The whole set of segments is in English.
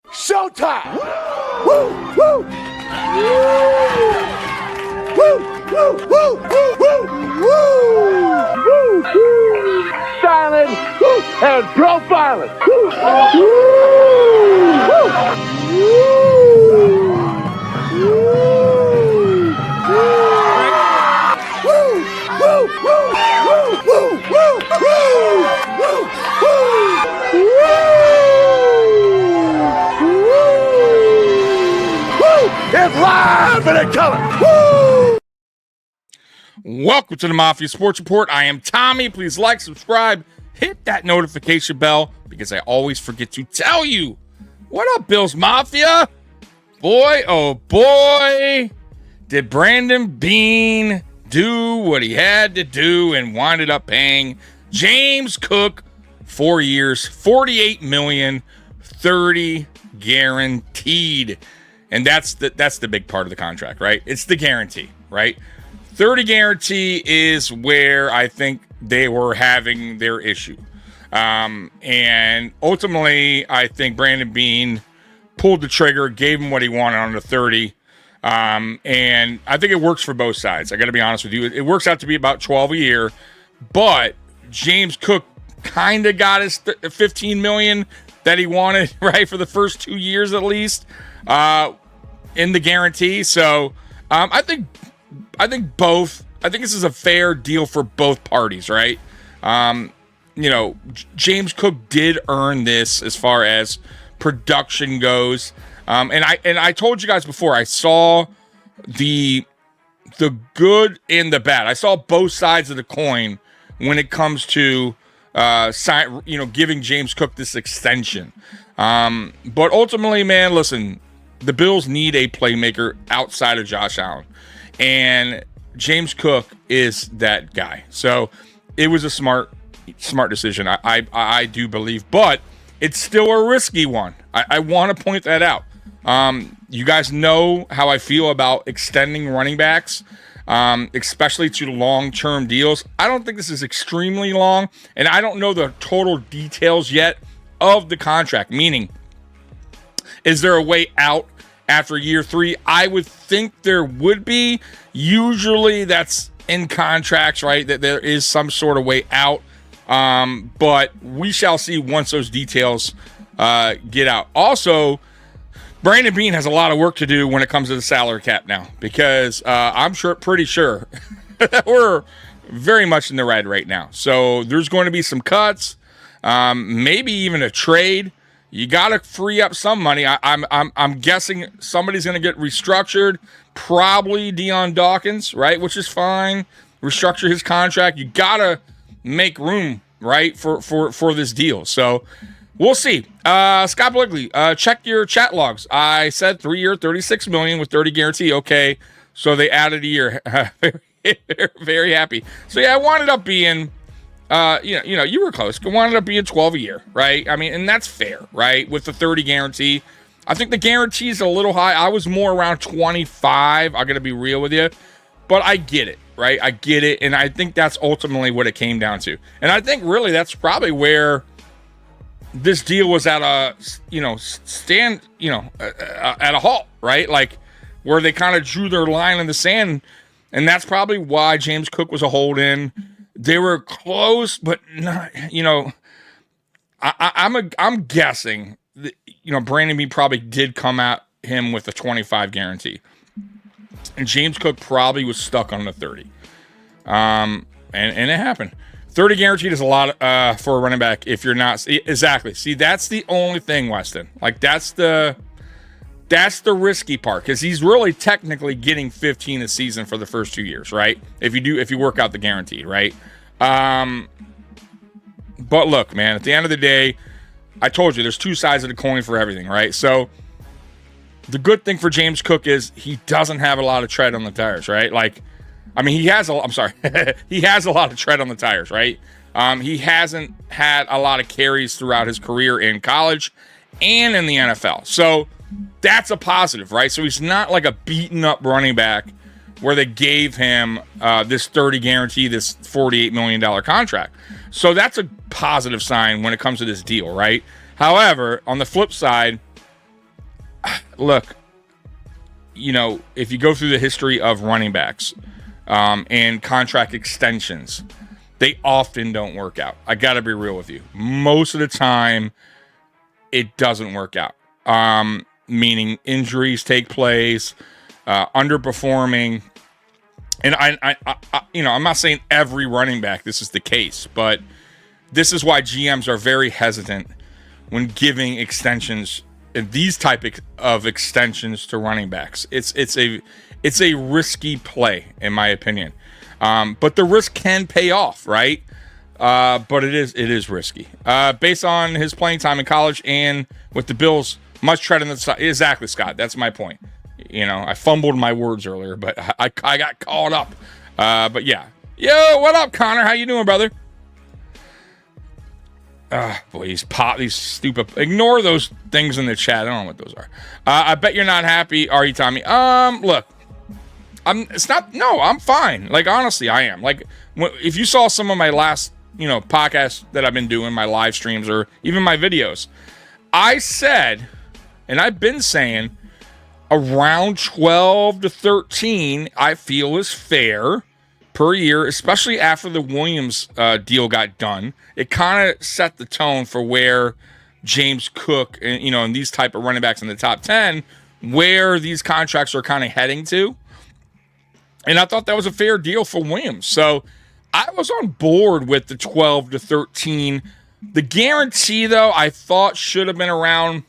Showtime! Woo! Woo! Woo! Woo! Woo! Woo! Woo! Woo! Silent and profiling. Woo! It's live and in color. Woo! Welcome to the Mafia Sports Report. I am Tommy. Please like, subscribe, hit that notification bell because I always forget to tell you. What up, Bills Mafia? Boy, oh boy, did Brandon Beane do what he had to do and winded up paying James Cook 4 years, $48 million, 30 guaranteed. And that's the big part of the contract, right? It's the guarantee, right? 30 guarantee is where I think they were having their issue. And ultimately, I think Brandon Beane pulled the trigger, gave him what he wanted on the 30. And I think it works for both sides. I got to be honest with you. It works out to be about 12 a year. But James Cook kind of got his $15 million that he wanted, right, for the first 2 years at least. In the guarantee. So I think both. I think this is a fair deal for both parties, right? James Cook did earn this as far as production goes. And I told you guys before, I saw the good and the bad. I saw both sides of the coin when it comes to giving James Cook this extension. But ultimately, man, listen. The Bills need a playmaker outside of Josh Allen, and James Cook is that guy. So it was a smart decision. I do believe, but it's still a risky one. I want to point that out. You guys know how I feel about extending running backs, especially to long-term deals. I don't think this is extremely long, and I don't know the total details yet of the contract, meaning, is there a way out after year 3? I would think there would be. Usually that's in contracts, right? That there is some sort of way out. But we shall see once those details get out. Also, Brandon Beane has a lot of work to do when it comes to the salary cap now, because I'm pretty sure that we're very much in the red right now. So there's going to be some cuts, maybe even a trade. You got to free up some money. I'm guessing somebody's going to get restructured. Probably Deion Dawkins, right? Which is fine. Restructure his contract. You got to make room, right, for this deal. So we'll see. Scott Bligley, check your chat logs. I said 3 year, $36 million with 30 guarantee. Okay, so they added a year. very, very happy. So yeah, I wound up being. You were close. It wound up being 12 a year, right? I mean, and that's fair, right? With the 30 guarantee. I think the guarantee is a little high. I was more around 25. I'm going to be real with you. But I get it, right? I get it. And I think that's ultimately what it came down to. And I think really that's probably where this deal was at a, at a halt, right? Like where they kind of drew their line in the sand. And that's probably why James Cook was a hold-in. They were close, but not, I'm guessing that, Brandon Beane probably did come at him with a 25 guarantee. And James Cook probably was stuck on the 30. And it happened. 30 guaranteed is a lot for a running back if you're not. Exactly. See, that's the only thing, Weston. Like, that's the risky part, because he's really technically getting 15 a season for the first 2 years, right? If you work out the guaranteed, right? But look, man, at the end of the day, I told you there's two sides of the coin for everything, right? So the good thing for James Cook is he doesn't have a lot of tread on the tires, right? Like, I mean, he has he has a lot of tread on the tires, right? He hasn't had a lot of carries throughout his career in college and in the NFL. So that's a positive, right? So he's not like a beaten up running back where they gave him this 30 guarantee, this $48 million contract. So that's a positive sign when it comes to this deal, right? However, on the flip side, look, you know, if you go through the history of running backs and contract extensions, they often don't work out. I got to be real with you. Most of the time, it doesn't work out. Meaning injuries take place, underperforming. And I, you know, I'm not saying every running back this is the case, but this is why GMs are very hesitant when giving extensions, these type of extensions to running backs. It's a risky play, in my opinion. But the risk can pay off, right? But it is risky. Based on his playing time in college and with the Bills, much tread on the side. Exactly, Scott. That's my point. You know, I fumbled my words earlier, but I got caught up. But yeah. Yo, what up, Connor? How you doing, brother? Boy, these stupid. Ignore those things in the chat. I don't know what those are. I bet you're not happy, are you, Tommy? Look, I'm fine. Like, honestly, I am. Like, if you saw some of my last, you know, podcasts that I've been doing, my live streams or even my videos, I said, and I've been saying, around 12 to 13, I feel is fair per year, especially after the Williams deal got done. It kind of set the tone for where James Cook and, you know, and these type of running backs in the top 10, where these contracts are kind of heading to. And I thought that was a fair deal for Williams. So I was on board with the 12 to 13. The guarantee, though, I thought should have been around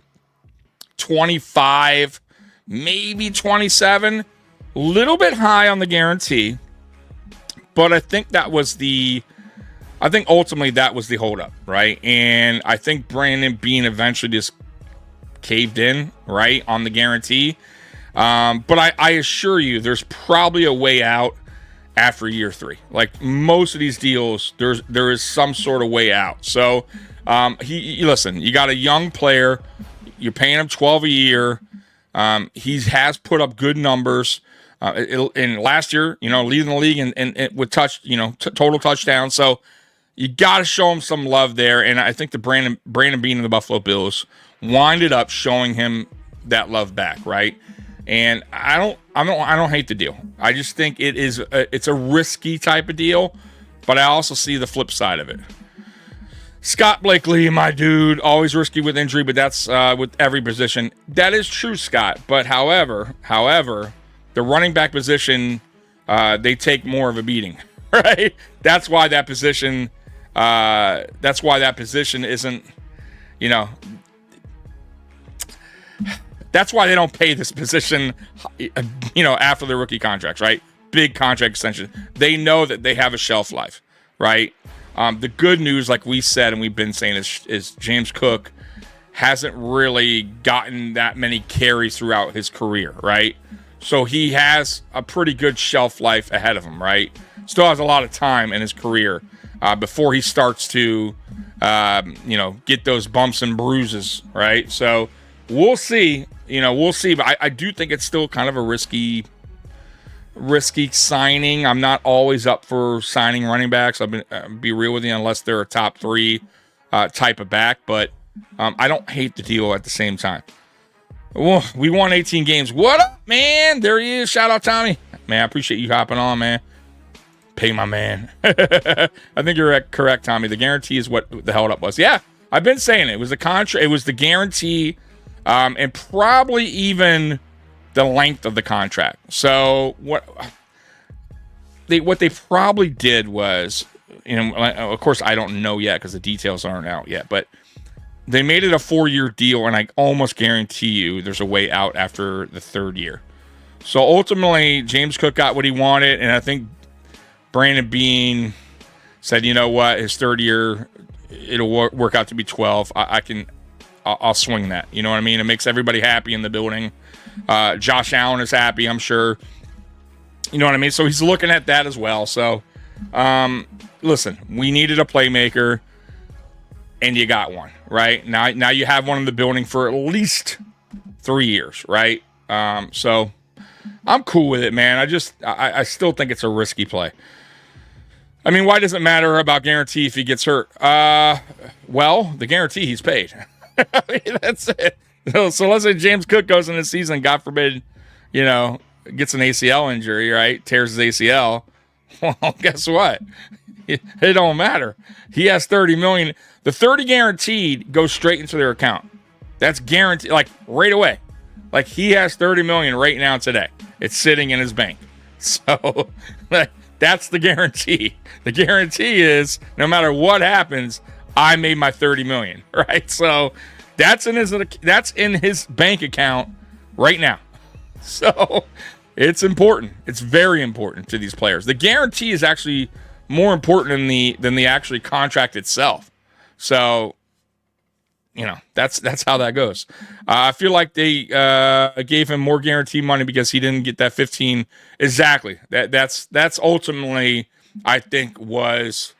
25, maybe 27. A little bit high on the guarantee. But I think ultimately that was the holdup, right? And I think Brandon Beane eventually just caved in, right, on the guarantee. But I assure you, there's probably a way out after year 3. Like most of these deals, there is some sort of way out. So listen, you got a young player, you're paying him $12 a year. He has put up good numbers. In last year, you know, leading the league and with total touchdowns. So you got to show him some love there. And I think the Brandon Beane and the Buffalo Bills winded up showing him that love back, right? And I don't hate the deal. I just think it's a risky type of deal, but I also see the flip side of it. Scott Blakely, my dude, always risky with injury, but that's with every position. That is true, Scott. But however, the running back position, they take more of a beating, right? That's why that position isn't, you know, that's why they don't pay this position, you know, after the rookie contracts, right? Big contract extension. They know that they have a shelf life, right? The good news, like we said and we've been saying, is James Cook hasn't really gotten that many carries throughout his career, right? So he has a pretty good shelf life ahead of him, right? Still has a lot of time in his career before he starts to, get those bumps and bruises, right? So we'll see. But I do think it's still kind of a risky signing. I'm not always up for signing running backs. I'll be real with you, unless they're a top 3 type of back. But I don't hate the deal at the same time. Well, we won 18 games. What up, man? There he is. Shout out, Tommy. Man, I appreciate you hopping on, man. Pay my man. I think you're correct, Tommy. The guarantee is what the held up was. Yeah, I've been saying it. It was the contract. It was the guarantee, and probably even the length of the contract. So what they probably did was, of course, I don't know yet because the details aren't out yet, but they made it a 4-year deal, and I almost guarantee you there's a way out after the 3rd year. So ultimately, James Cook got what he wanted, and I think Brandon Beane said, you know what, his 3rd year, it'll work out to be 12. I can I'll swing that. You know what I mean? It makes everybody happy in the building. Josh Allen is happy, I'm sure. You know what I mean? So he's looking at that as well. So, listen, we needed a playmaker, and you got one, right? Now you have one in the building for at least 3 years, right? So I'm cool with it, man. I still think it's a risky play. I mean, why does it matter about guarantee if he gets hurt? Well, the guarantee he's paid. I mean, that's it. So let's say James Cook goes in the season, God forbid, gets an ACL injury, right? Tears his ACL. Well, guess what? It don't matter. He has $30 million. The 30 guaranteed goes straight into their account. That's guaranteed, like right away. Like he has $30 million right now today. It's sitting in his bank. So that's the guarantee. The guarantee is no matter what happens, I made my $30 million, right? So that's in his bank account right now. So it's important. It's very important to these players. The guarantee is actually more important than the actually contract itself. So, that's how that goes. I feel like they gave him more guarantee money because he didn't get that 15. Exactly. That's ultimately, I think, was,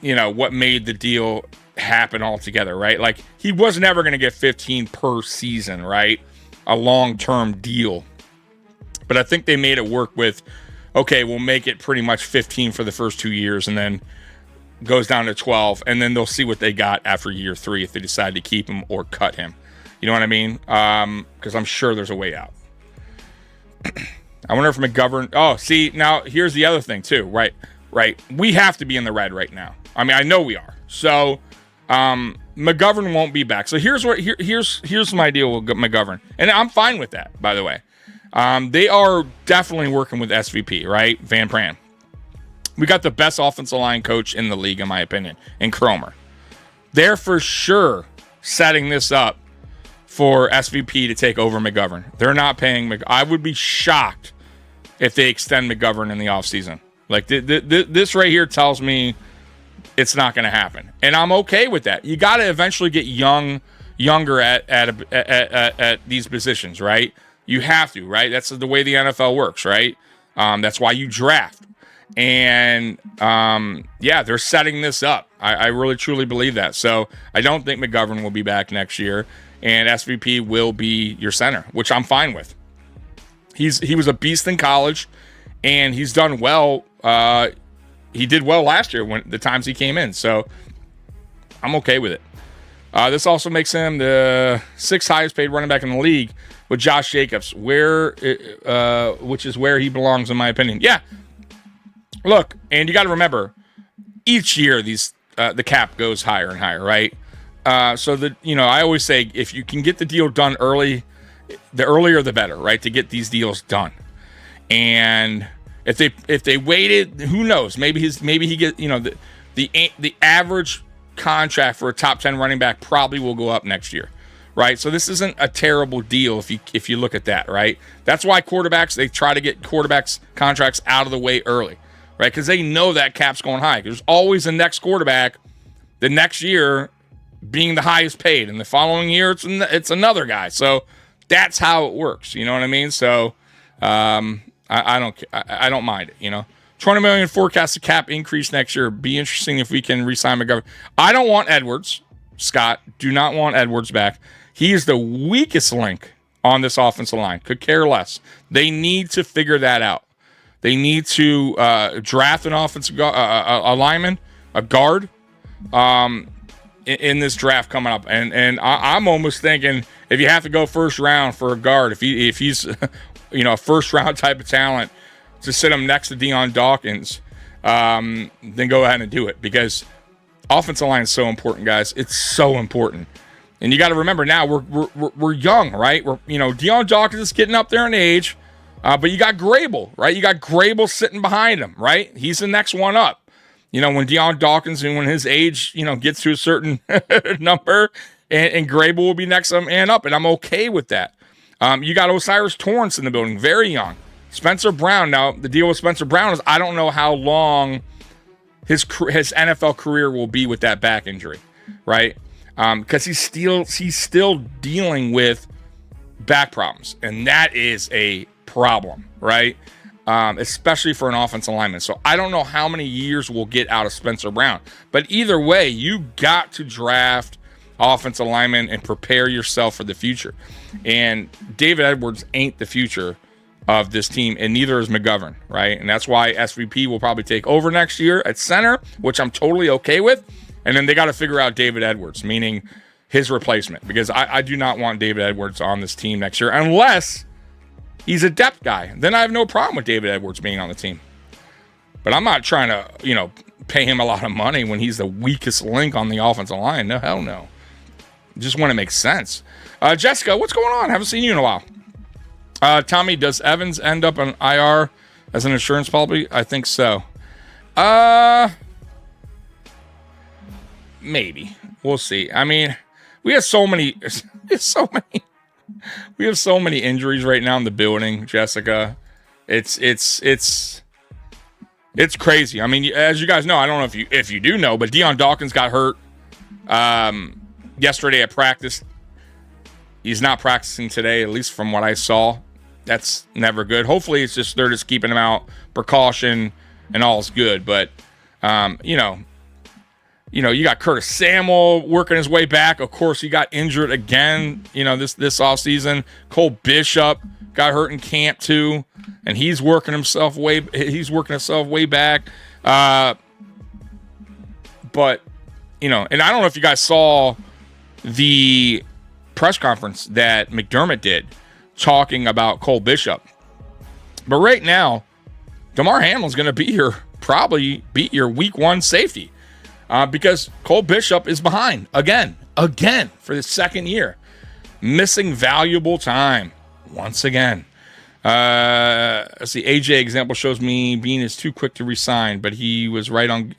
what made the deal happen altogether, right? Like he was never going to get 15 per season, right? A long-term deal. But I think they made it work with, okay, we'll make it pretty much 15 for the first 2 years and then goes down to 12, and then they'll see what they got after year 3 if they decide to keep him or cut him. You know what I mean? Because I'm sure there's a way out. I wonder if McGovern... Oh, see, now here's the other thing too, right? We have to be in the red right now. I mean, I know we are. So McGovern won't be back. So here's my deal with McGovern. And I'm fine with that, by the way. They are definitely working with SVP, right? Van Pran. We got the best offensive line coach in the league, in my opinion, in Cromer. They're for sure setting this up for SVP to take over McGovern. They're not paying I would be shocked if they extend McGovern in the offseason. Like, this right here tells me it's not going to happen. And I'm okay with that. You got to eventually get younger at these positions, right? You have to, right? That's the way the NFL works, right? That's why you draft. And they're setting this up. I really truly believe that. So I don't think McGovern will be back next year, and SVP will be your center, which I'm fine with. He was a beast in college, and he's done well. He did well last year when the times he came in. So I'm okay with it. This also makes him the 6th highest paid running back in the league with Josh Jacobs, which is where he belongs, in my opinion. Yeah. Look, and you got to remember, each year the cap goes higher and higher, right? So I always say if you can get the deal done early, the earlier the better, right? To get these deals done. And if they waited, who knows? Maybe he get the average contract for a top 10 running back probably will go up next year, right? So this isn't a terrible deal if you look at that, right? That's why they try to get quarterbacks contracts out of the way early. Right, because they know that cap's going high. There's always the next quarterback, the next year being the highest paid, and the following year it's another guy. So that's how it works. You know what I mean? So I don't mind it. $20 million forecasted cap increase next year. Be interesting if we can re-sign McGovern. I don't want Edwards, Scott. Do not want Edwards back. He is the weakest link on this offensive line. Could care less. They need to figure that out. They need to draft an offensive a lineman, a guard, in this draft coming up. And I'm almost thinking if you have to go first round for a guard, if he's a first round type of talent, to sit him next to Deion Dawkins, then go ahead and do it, because offensive line is so important, guys. It's so important. And you got to remember now we're young, right? Deion Dawkins is getting up there in age. But you got Grable, right? You got Grable sitting behind him, right? He's the next one up. When Deion Dawkins and when his age, gets to a certain number, and Grable will be next man up, and I'm okay with that. You got Osiris Torrance in the building, very young. Spencer Brown. Now, the deal with Spencer Brown is I don't know how long his NFL career will be with that back injury, right? because he's still dealing with back problems, and that is a problem, right? Especially for an offensive lineman. So I don't know how many years we'll get out of Spencer Brown, but either way, you got to draft offensive linemen and prepare yourself for the future. And David Edwards ain't the future of this team, and neither is McGovern, right? And that's why SVP will probably take over next year at center, which I'm totally okay with. And then they got to figure out David Edwards, meaning his replacement, because I do not want David Edwards on this team next year unless he's a depth guy. Then I have no problem with David Edwards being on the team. But I'm not trying to, pay him a lot of money when he's the weakest link on the offensive line. No, hell no. Just want to make sense. Jessica, what's going on? Haven't seen you in a while. Tommy, does Evans end up on IR as an insurance policy? I think so. Maybe. We'll see. I mean, we have so many injuries right now in the building, Jessica. It's crazy. I mean, as you guys know, I don't know if you do know, but Deion Dawkins got hurt yesterday at practice. He's not practicing today, at least from what I saw. That's never good. Hopefully, they're just keeping him out, precaution, and all's good. But you got Curtis Samuel working his way back. Of course, he got injured again. This offseason. Cole Bishop got hurt in camp too, and he's working himself way back. But and I don't know if you guys saw the press conference that McDermott did talking about Cole Bishop. But right now, DeMar Hamlin's going to be your week 1 safety because Cole Bishop is behind again for the second year, missing valuable time once again. Let's see. AJ example shows me Bean is too quick to resign, but he was right on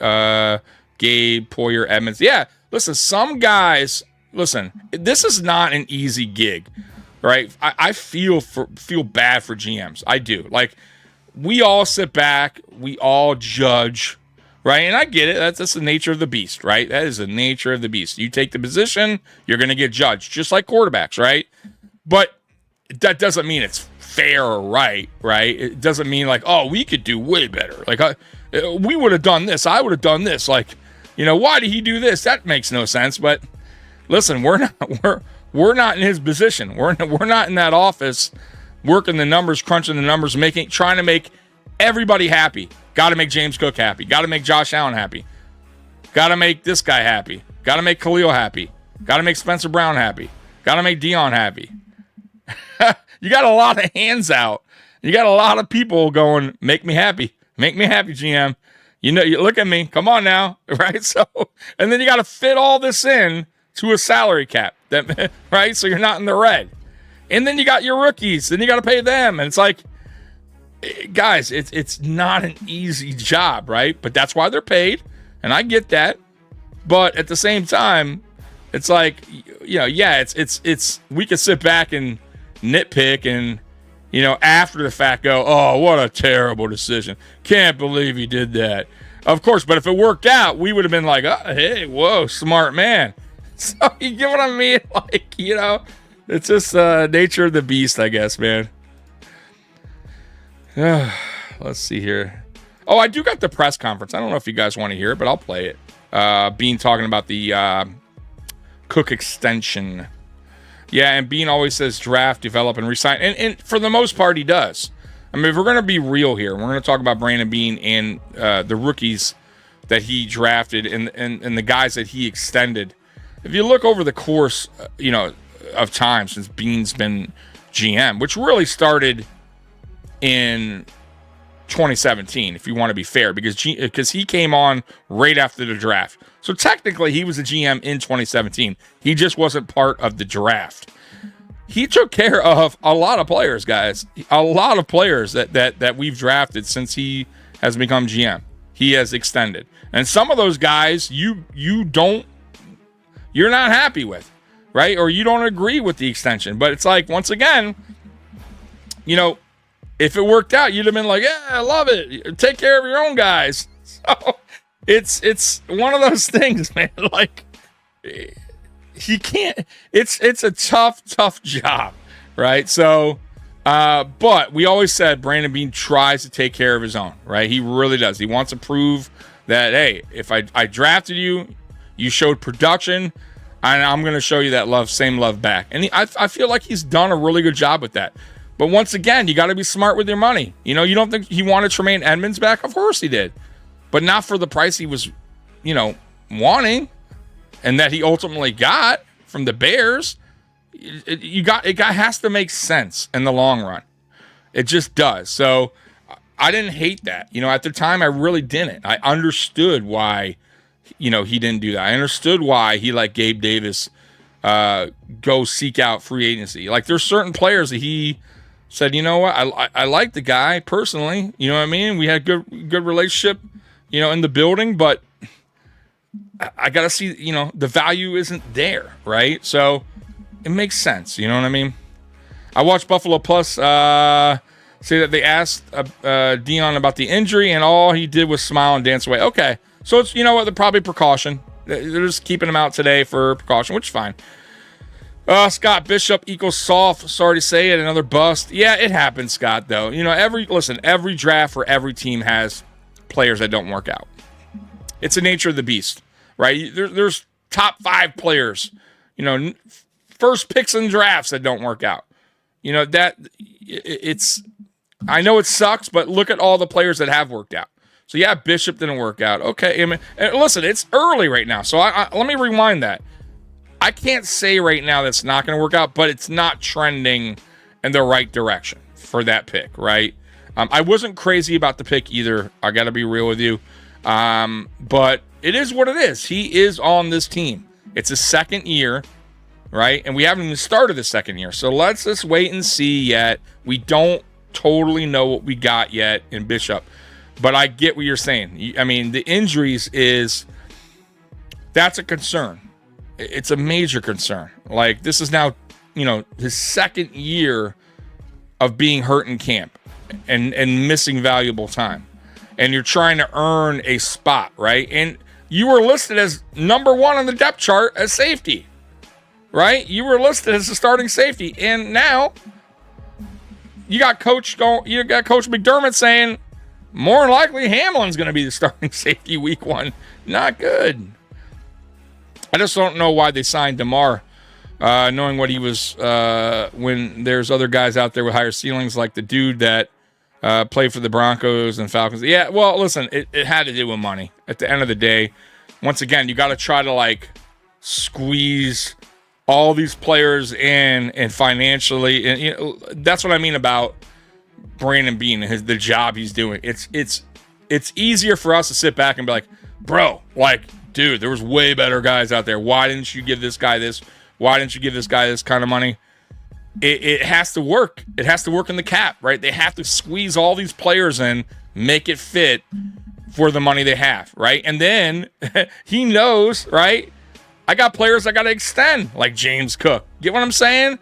Gabe, Poyer, Edmonds. Yeah, listen, some guys. Listen, this is not an easy gig, right? I feel bad for GMs. I do. Like, we all sit back, we all judge, right? And I get it. That's the nature of the beast, right? That is the nature of the beast. You take the position, you're going to get judged, just like quarterbacks, right? But that doesn't mean it's fair or right? It doesn't mean like, oh, we could do way better. Like, we would have done this. I would have done this. Like, why did he do this? That makes no sense. But listen, we're not in his position. We're not in that office working the numbers, crunching the numbers, trying to make everybody happy. Got to make James Cook happy. Got to make Josh Allen happy. Got to make this guy happy. Got to make Khalil happy. Got to make Spencer Brown happy. Got to make Deion happy. You got a lot of hands out. You got a lot of people going, make me happy. Make me happy, GM. You look at me. Come on now, right? So, and then you got to fit all this in to a salary cap, right? So you're not in the red. And then you got your rookies, then you got to pay them. And it's like, guys, it's not an easy job, right? But that's why they're paid, and I get that. But at the same time, it's like, it's we could sit back and nitpick and, after the fact go, oh, what a terrible decision. Can't believe he did that. Of course, but if it worked out, we would have been like, oh, hey, whoa, smart man. So you get what I mean? Like, it's just nature of the beast, I guess, man. Let's see here. Oh, I do got the press conference. I don't know if you guys want to hear it, but I'll play it. Bean talking about the Cook extension. Yeah, and Bean always says draft, develop, and resign. And for the most part, he does. I mean, if we're going to be real here, we're going to talk about Brandon Bean and the rookies that he drafted and the guys that he extended. If you look over the course, of time since Bean's been GM, which really started in 2017, if you want to be fair, because he came on right after the draft. So technically, he was a GM in 2017. He just wasn't part of the draft. He took care of a lot of players, guys. A lot of players that we've drafted since he has become GM. He has extended. And some of those guys you're not happy with, right? Or you don't agree with the extension. But it's like, once again, if it worked out, you'd have been like, yeah, I love it. Take care of your own guys. So it's one of those things, man. Like, he can't. It's a tough job, right? So, but we always said Brandon Beane tries to take care of his own, right? He really does. He wants to prove that, hey, if I drafted you, you showed production, and I'm going to show you that same love back. And I feel like he's done a really good job with that. But once again, you got to be smart with your money. You know, you don't think he wanted Tremaine Edmonds back? Of course he did, but not for the price he was, wanting, and that he ultimately got from the Bears. It has to make sense in the long run. It just does. So I didn't hate that. At the time I really didn't. I understood why, he didn't do that. I understood why he let Gabe Davis go seek out free agency. Like, there's certain players that he said, you know what, I like the guy personally. You know what I mean? We had good relationship, in the building, but I gotta see, the value isn't there, right? So it makes sense. You know what I mean? I watched Buffalo Plus say that they asked Dion about the injury, and all he did was smile and dance away. Okay, so it's, they're probably precaution. They're just keeping him out today for precaution, which is fine. Scott Bishop equals soft. Sorry to say it, another bust. Yeah, it happens, Scott, though. Every draft for every team has players that don't work out. It's the nature of the beast, right? There's top 5 players, first picks in drafts that don't work out. I know it sucks, but look at all the players that have worked out. So yeah, Bishop didn't work out. Okay, and listen, it's early right now, so let me rewind that. I can't say right now that's not going to work out, but it's not trending in the right direction for that pick, right? I wasn't crazy about the pick either. I got to be real with you. But it is what it is. He is on this team. It's his second year, right? And we haven't even started the second year. So let's just wait and see yet. We don't totally know what we got yet in Bishop. But I get what you're saying. I mean, the injuries that's a concern. It's a major concern. Like, this is now, his second year of being hurt in camp and missing valuable time. And you're trying to earn a spot, right? And you were listed as number 1 on the depth chart as safety, right? You were listed as a starting safety. And now you got Coach McDermott saying more than likely Hamlin's going to be the starting safety week 1. Not good. I just don't know why they signed DeMar, knowing what he was when there's other guys out there with higher ceilings, like the dude that played for the Broncos and Falcons. Yeah, well, listen, it had to do with money. At the end of the day, once again, you got to try to squeeze all these players in and financially, and that's what I mean about Brandon Beane and the job he's doing. It's easier for us to sit back and be like, bro, dude, there was way better guys out there. Why didn't you give this guy this? Why didn't you give this guy this kind of money? It has to work. It has to work in the cap, right? They have to squeeze all these players in, make it fit for the money they have, right? And then he knows, right? I got players I got to extend, like James Cook. Get what I'm saying?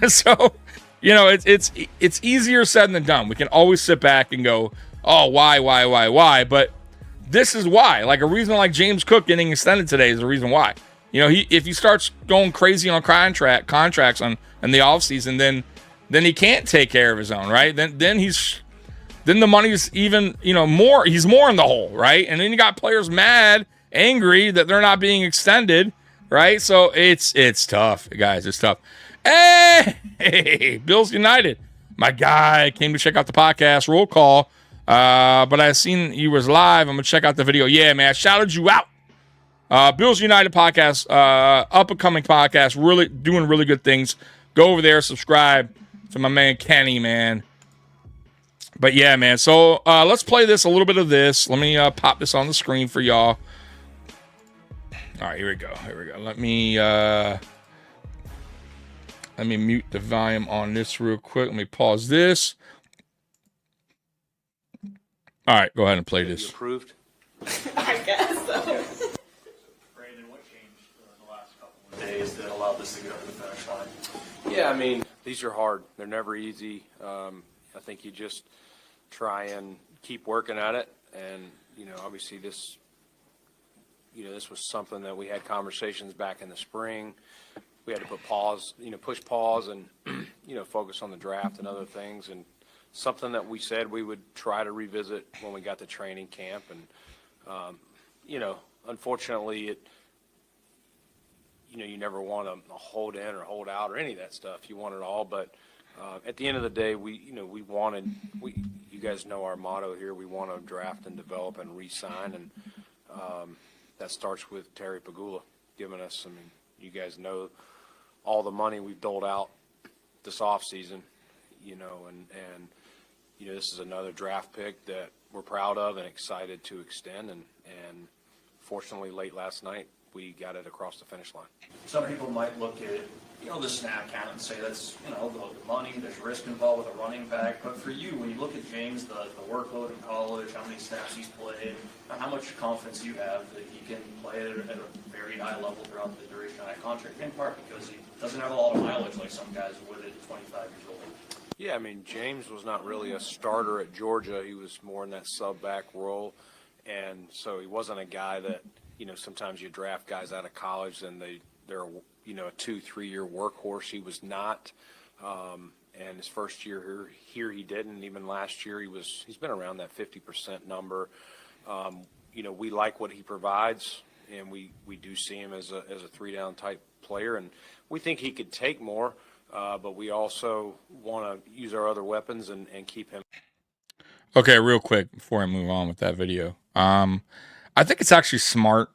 So, it's easier said than done. We can always sit back and go, oh, why? But this is why. Like, a reason like James Cook getting extended today is the reason why. If he starts going crazy on contracts in the offseason, then he can't take care of his own, right? Then the money's even, more. He's more in the hole, right? And then you got players mad, angry that they're not being extended, right? So it's tough, guys. It's tough. Hey, Bills United. My guy came to check out the podcast. Roll call. But I seen you was live. I'm gonna check out the video. Yeah, man, I shouted you out. Bills United podcast, up and coming podcast, really doing really good things. Go over there, subscribe to my man Kenny, man. But yeah, man. So let's play this, a little bit of this. Let me pop this on the screen for y'all. All right, here we go. Let me mute the volume on this real quick. Let me pause this. All right, go ahead and play this. Approved? I guess so. Brandon, what changed the last couple of days that allowed this to get over the finish line? Yeah, I mean, these are hard. They're never easy. I think you just try and keep working at it. And, obviously this, this was something that we had conversations back in the spring. We had to put pause, push pause and, focus on the draft and other things. And something that we said we would try to revisit when we got to training camp. And, unfortunately, you never want to hold in or hold out or any of that stuff. You want it all. But at the end of the day, you guys know our motto here. We want to draft and develop and re-sign. And that starts with Terry Pagula giving us, you guys know all the money we've doled out this offseason, and this is another draft pick that we're proud of and excited to extend. And fortunately, late last night, we got it across the finish line. Some people might look at, the snap count and say that's, the money, there's risk involved with a running back. But for you, when you look at James, the workload in college, how many snaps he's played, how much confidence you have that he can play at a very high level throughout the duration of that contract, in part because he doesn't have a lot of mileage like some guys would at 25 years old. Yeah, James was not really a starter at Georgia. He was more in that sub-back role. And so he wasn't a guy that, sometimes you draft guys out of college and they're a 2-3 year workhorse. He was not. And his first year here he didn't. Even last year he's been around that 50% number. We like what he provides, and we do see him as a 3-down type player, and we think he could take more, but we also want to use our other weapons and keep him. Okay, real quick before I move on with that video. I think it's actually smart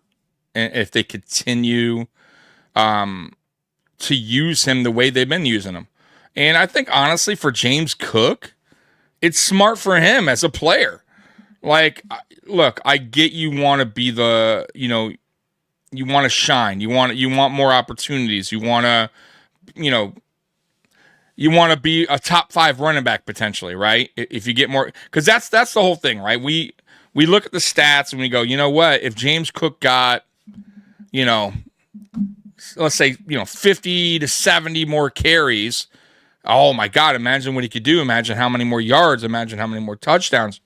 if they continue to use him the way they've been using him. And I think, honestly, for James Cook, it's smart for him as a player. Like, look, I get you want to be the, you want to shine. You want more opportunities. You want to, you want to be a top 5 running back potentially, right? If you get more, because that's the whole thing, right? We look at the stats and we go, you know what? If James Cook got, let's say, 50 to 70 more carries, oh my God, imagine what he could do. Imagine how many more yards. Imagine how many more touchdowns.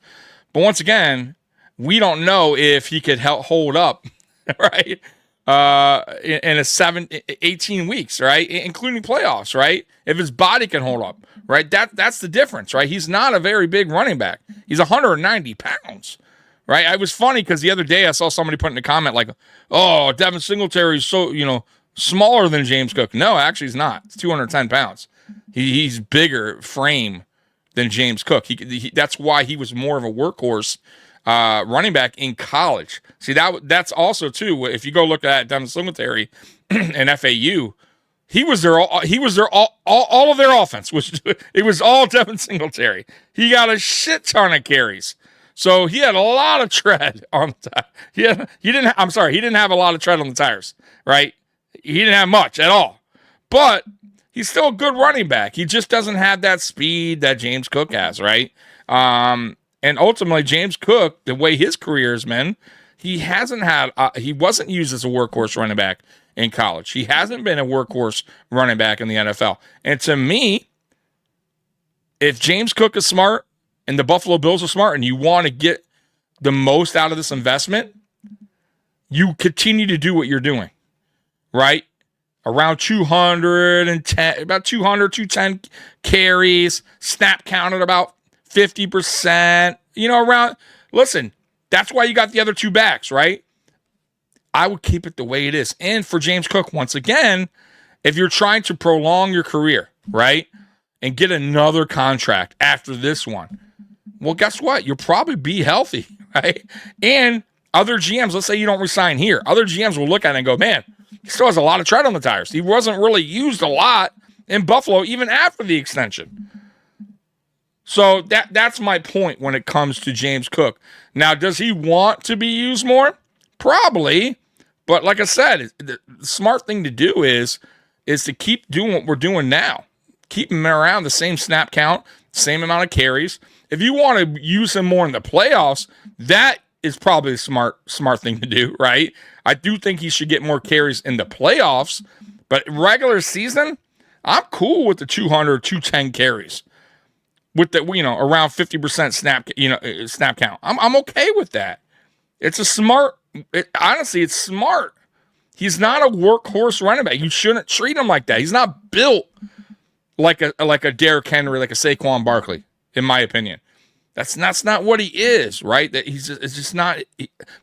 But once again, we don't know if he could hold up, right? In 18 weeks, right? Including playoffs, right? If his body can hold up, right? That's the difference, right? He's not a very big running back. He's 190 pounds, right? It was funny because the other day I saw somebody put in a comment like, oh, Devin Singletary's so, smaller than James Cook. No, actually he's not. It's 210 pounds. He's bigger frame than James Cook. That's why he was more of a workhorse running back in college. See, that's also too. If you go look at Devin Singletary and FAU, he was their all of their offense. It was all Devin Singletary. He got a shit ton of carries, so he had a lot of tread on the tire. He didn't have a lot of tread on the tires, right? He didn't have much at all, but he's still a good running back. He just doesn't have that speed that James Cook has, right? And ultimately, James Cook, the way his career has been, he wasn't used as a workhorse running back in college. He hasn't been a workhorse running back in the NFL. And to me, if James Cook is smart and the Buffalo Bills are smart and you want to get the most out of this investment, you continue to do what you're doing, right? Around 210 carries, snap count at about 50%, listen, that's why you got the other 2 backs, right? I would keep it the way it is. And for James Cook, once again, if you're trying to prolong your career, right, and get another contract after this one, well, guess what? You'll probably be healthy, right? And other GMs, let's say you don't resign here, other GMs will look at it and go, man, he still has a lot of tread on the tires. He wasn't really used a lot in Buffalo even after the extension. So that's my point when it comes to James Cook. Now, does he want to be used more? Probably. But like I said, the smart thing to do is to keep doing what we're doing now. Keep him around the same snap count, same amount of carries. If you want to use him more in the playoffs, that is probably a smart thing to do, right? I do think he should get more carries in the playoffs, but regular season, I'm cool with the 210 carries. With the around 50% snap count. I'm okay with that. It's a smart, honestly, it's smart. He's not a workhorse running back. You shouldn't treat him like that. He's not built like a Derrick Henry, like a Saquon Barkley, in my opinion. That's not what he is, right? That it's just not.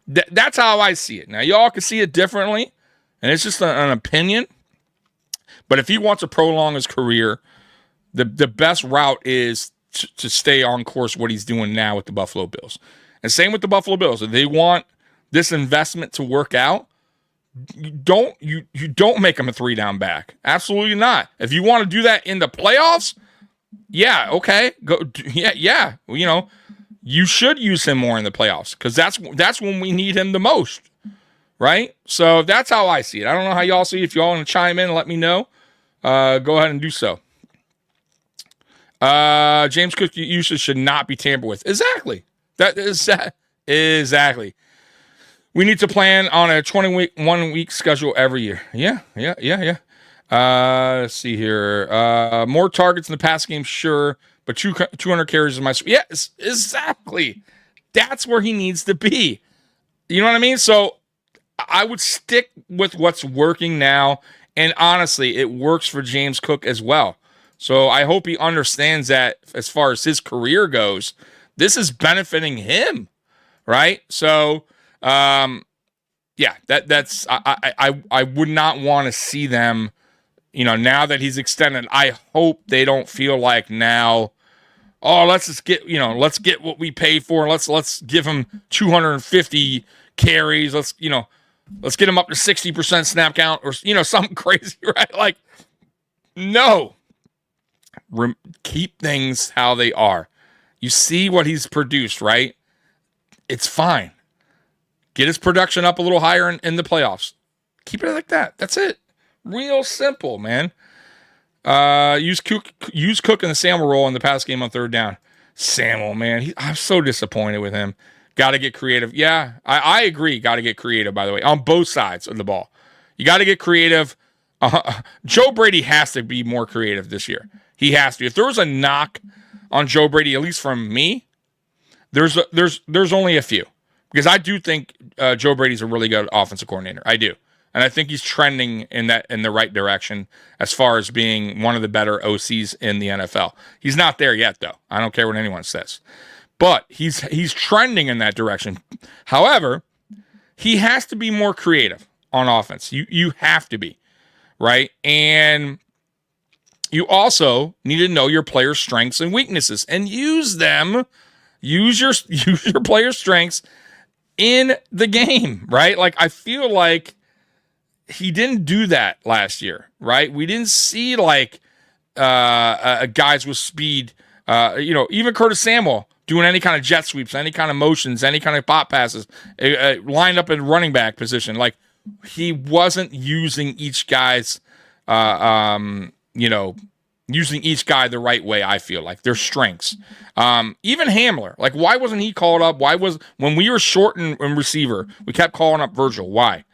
That's how I see it. Now, y'all can see it differently, and it's just an opinion. But if he wants to prolong his career, the best route is to stay on course what he's doing now with the Buffalo Bills. And same with the Buffalo Bills. If they want this investment to work out, you don't make him a 3-down back. Absolutely not. If you want to do that in the playoffs, yeah, okay. Yeah. Well, you should use him more in the playoffs because that's when we need him the most, right? So that's how I see it. I don't know how y'all see it. If y'all want to chime in and let me know, go ahead and do so. James Cook usage should not be tampered with. Exactly. Exactly. We need to plan on a 21-week schedule every year. Yeah. Let's see here. More targets in the pass game, sure, but 200 carries is my... Yes, exactly. That's where he needs to be. You know what I mean? So I would stick with what's working now, and honestly, it works for James Cook as well. So I hope he understands that as far as his career goes, this is benefiting him, right? So, yeah, that's I would not want to see them, now that he's extended. I hope they don't feel like now, let's just get what we pay for. Let's give him 250 carries. Let's get him up to 60% snap count or something crazy, right? Like, no. Keep things how they are. You see what he's produced, right? It's fine. Get his production up a little higher in the playoffs. Keep it like that. That's it. Real simple, man. Use Cook in the Samuel role in the pass game on 3rd down. Samuel, man, I'm so disappointed with him. Got to get creative. Yeah, I agree. Got to get creative, by the way, on both sides of the ball. You got to get creative. Joe Brady has to be more creative this year. He has to. If there was a knock on Joe Brady, at least from me, there's only a few. Because I do think Joe Brady's a really good offensive coordinator. I do. And I think he's trending in the right direction as far as being one of the better OCs in the NFL. He's not there yet, though. I don't care what anyone says. But he's trending in that direction. However, he has to be more creative on offense. You have to be, right? And you also need to know your players' strengths and weaknesses and use them. Use your players' strengths in the game, right? Like, I feel like he didn't do that last year, right? We didn't see like guys with speed, even Curtis Samuel doing any kind of jet sweeps, any kind of motions, any kind of pop passes, lined up in running back position. Like, he wasn't using each guy's, using each guy the right way. I feel like their strengths. Even Hamler, like, why wasn't he called up? When we were short in receiver, we kept calling up Virgil? Why?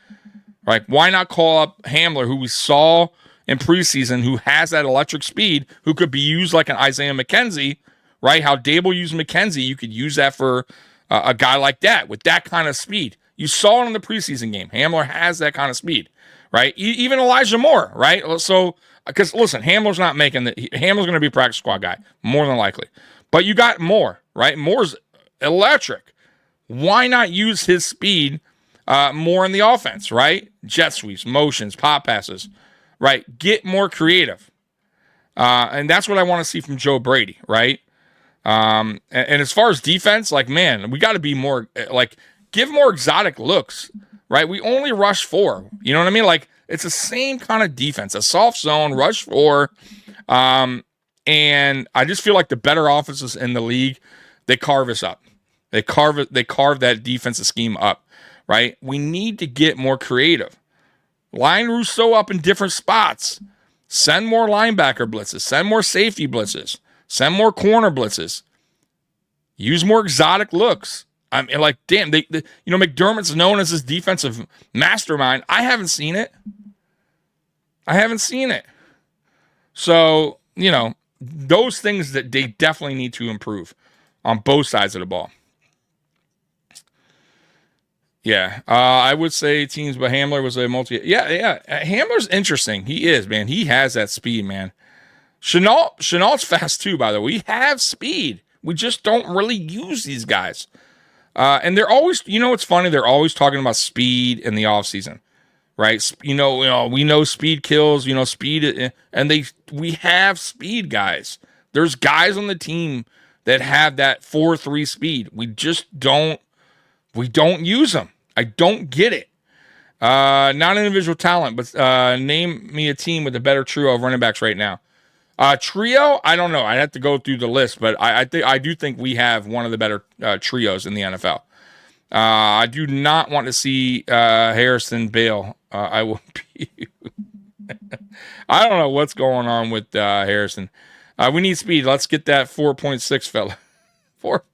Right? Why not call up Hamler, who we saw in preseason, who has that electric speed, who could be used like an Isaiah McKenzie, right? How Dable used McKenzie, you could use that for a guy like that with that kind of speed. You saw it in the preseason game. Hamler has that kind of speed, right? Even Elijah Moore, right? So, because listen, Hamler's going to be a practice squad guy, more than likely. But you got Moore, right? Moore's electric. Why not use his speed more in the offense, right? Jet sweeps, motions, pop passes, right? Get more creative. And that's what I want to see from Joe Brady, right? And as far as defense, like, man, we got to be more, give more exotic looks, right? We only rush 4. You know what I mean? Like, it's the same kind of defense, a soft zone, rush 4. And I just feel like the better offenses in the league, they carve us up. They carve that defensive scheme up, right? We need to get more creative. Line Rousseau up in different spots. Send more linebacker blitzes. Send more safety blitzes. Send more corner blitzes. Use more exotic looks. I mean, like, damn, McDermott's known as this defensive mastermind. I haven't seen it. So, those things that they definitely need to improve on both sides of the ball. Yeah, I would say teams, but Hamler was a multi. Yeah. Hamler's interesting. He is, man. He has that speed, man. Chenault's fast too, by the way. We have speed. We just don't really use these guys. And they're always, it's funny. They're always talking about speed in the offseason, right? We know speed kills, speed, and we have speed guys. There's guys on the team that have that 4.3 speed. We just don't use them. I don't get it. Not an individual talent, but name me a team with a better trio of running backs right now. Trio, I don't know. I'd have to go through the list, but I do think we have one of the better trios in the NFL. I do not want to see Harrison bail. I will be. I don't know what's going on with Harrison. We need speed. Let's get that 4.6 fella. 4.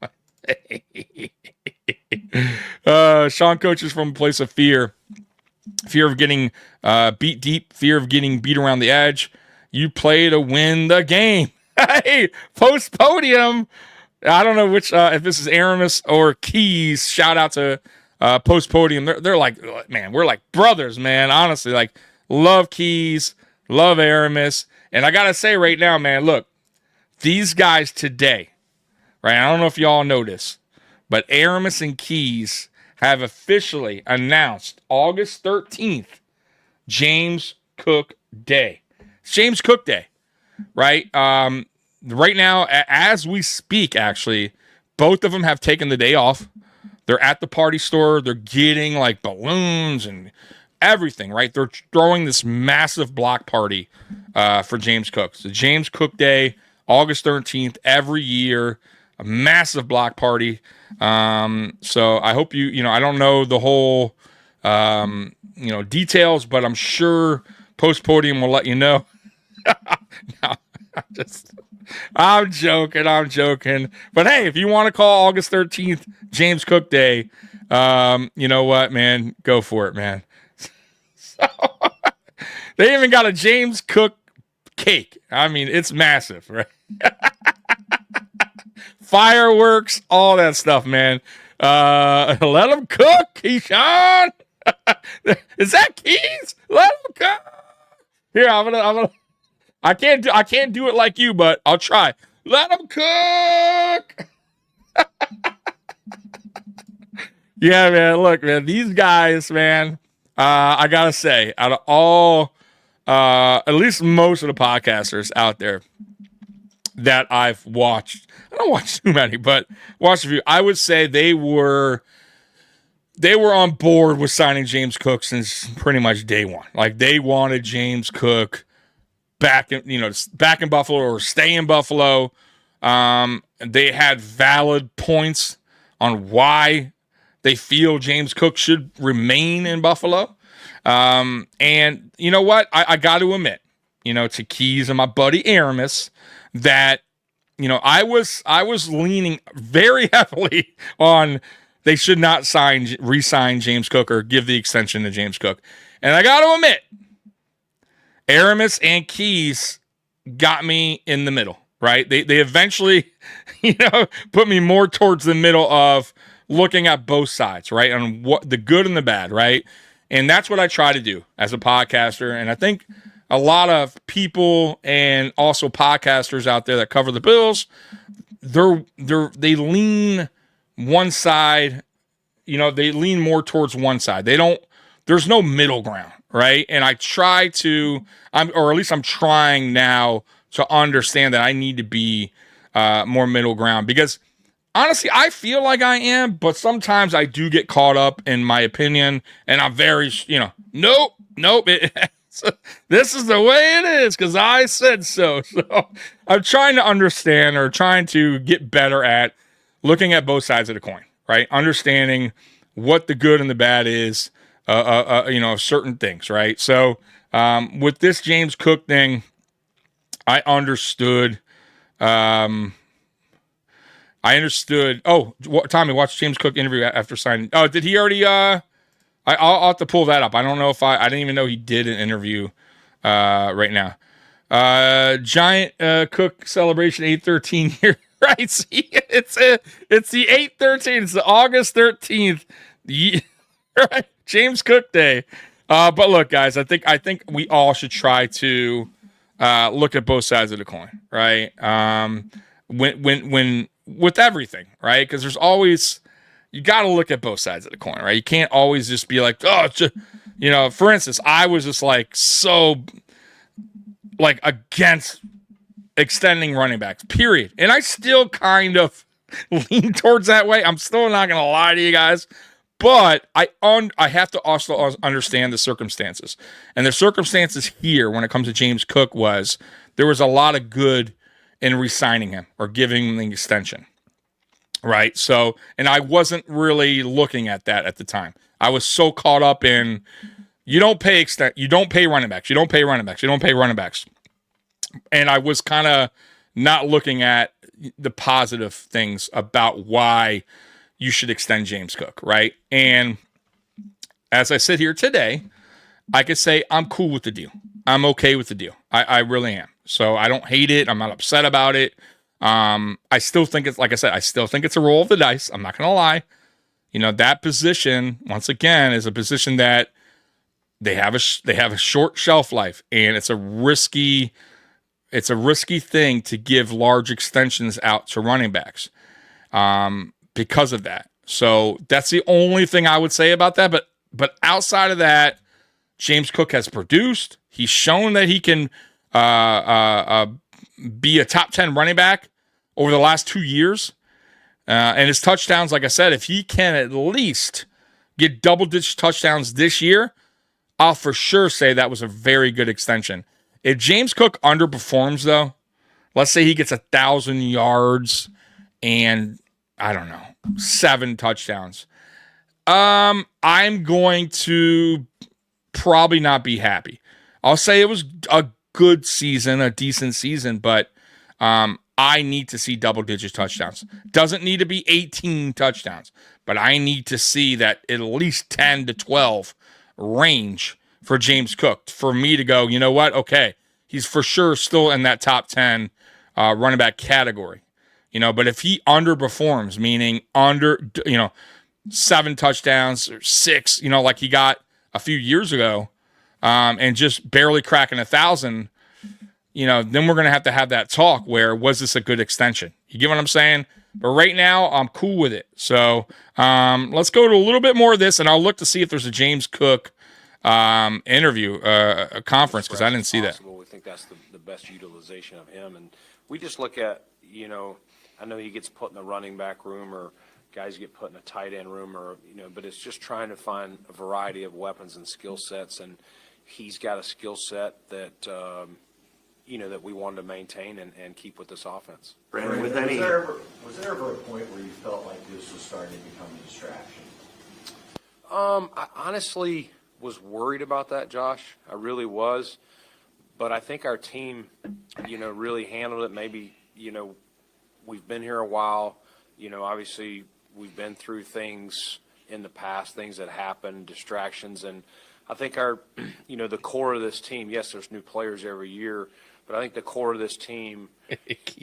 Sean coaches from a place of fear of getting beat deep, fear of getting beat around the edge. You play to win the game. Hey, post podium. I don't know which if this is Aramis or Keys. Shout out to post podium. They're like, man, we're like brothers, man. Honestly, like love Keys, love Aramis, and I gotta say right now, man, look, these guys today, right? I don't know if y'all know this, but Aramis and Keys have officially announced August 13th, James Cook Day. It's James Cook Day, right? Right now, as we speak, actually, both of them have taken the day off. They're at the party store. They're getting like balloons and everything, right? They're throwing this massive block party for James Cook. So James Cook Day, August 13th, every year, a massive block party. So I hope I don't know the whole, details, but I'm sure post podium will let you know. No, I'm joking. But hey, if you want to call August 13th James Cook Day, you know what, man? Go for it, man. So, they even got a James Cook cake. I mean, it's massive, right? Fireworks, all that stuff, man. Let them cook, Keyshawn. Is that Keys? Let them cook. Here, I'm gonna. I can't do it like you, but I'll try. Let them cook. Yeah, man. Look, man. These guys, man. I gotta say, out of all, at least most of the podcasters out there that I've watched, I don't watch too many, but watched a few. I would say they were on board with signing James Cook since pretty much day one. Like they wanted James Cook back in Buffalo or stay in Buffalo. They had valid points on why they feel James Cook should remain in Buffalo. And you know what? I got to admit, to Keys and my buddy Aramis, that, I was leaning very heavily on they should not re-sign James Cook or give the extension to James Cook. And I got to admit, Aramis and Keys got me in the middle, right? They eventually, put me more towards the middle of looking at both sides, right? On what the good and the bad, right? And that's what I try to do as a podcaster. And I think a lot of people and also podcasters out there that cover the Bills, they lean one side, they lean more towards one side. There's no middle ground. Right. And I try to, or at least I'm trying now to understand that I need to be more middle ground because honestly, I feel like I am, but sometimes I do get caught up in my opinion and I'm very, nope. This is the way it is because I said so. So I'm trying to understand or trying to get better at looking at both sides of the coin, right? Understanding what the good and the bad is. Certain things, right? So, with this James Cook thing, I understood. Oh, Tommy, watch James Cook interview after signing. Oh, did he already? I'll have to pull that up. I don't know if I didn't even know he did an interview. Right now, giant Cook celebration 8/13 here, right? See, it's the 8/13. It's the August 13th. Right? James Cook Day. But look, guys, I think we all should try to look at both sides of the coin, right? When with everything, right? Because there's always you got to look at both sides of the coin, right? You can't always just be like, oh, it's just, for instance, I was just like so like against extending running backs, period. And I still kind of lean towards that way. I'm still not going to lie to you guys, but I have to also understand the circumstances. And the circumstances here when it comes to James Cook was there was a lot of good in re-signing him or giving him the extension. Right. So, and I wasn't really looking at that at the time. I was so caught up in you don't pay running backs. You don't pay running backs. You don't pay running backs. And I was kind of not looking at the positive things about why you should extend James Cook. Right. And as I sit here today, I could say I'm cool with the deal. I'm okay with the deal. I really am. So I don't hate it. I'm not upset about it. I still think it's, like I said, I still think it's a roll of the dice. I'm not going to lie. That position, once again, is a position that they have a short shelf life, and it's a risky thing to give large extensions out to running backs, because of that. So that's the only thing I would say about that. But outside of that, James Cook has produced. He's shown that he can, be a top 10 running back over the last 2 years. And his touchdowns, like I said, if he can at least get double-digit touchdowns this year, I'll for sure say that was a very good extension. If James Cook underperforms, though, let's say he gets 1,000 yards and, I don't know, 7 touchdowns, I'm going to probably not be happy. I'll say it was a good season, a decent season, but I need to see double-digit touchdowns. Doesn't need to be 18 touchdowns, but I need to see that at least 10 to 12 range for James Cook for me to go, you know what? Okay, he's for sure still in that top 10 running back category. But if he underperforms, meaning 7 touchdowns or 6, like he got a few years ago, and just barely cracking 1,000, then we're going to have that talk where, was this a good extension? You get what I'm saying? But right now, I'm cool with it. So let's go to a little bit more of this, and I'll look to see if there's a James Cook interview, a conference, because I didn't see that. We think that's the best utilization of him. And we just look at, I know he gets put in the running back room, or guys get put in a tight end room, or, but it's just trying to find a variety of weapons and skill sets. And he's got a skill set that, that we wanted to maintain and keep with this offense. Brandon, was there ever a point where you felt like this was starting to become a distraction? I honestly was worried about that, Josh. I really was. But I think our team, really handled it. Maybe, we've been here a while. Obviously we've been through things in the past, things that happened, distractions. And I think our, the core of this team, yes, there's new players every year, but I think the core of this team,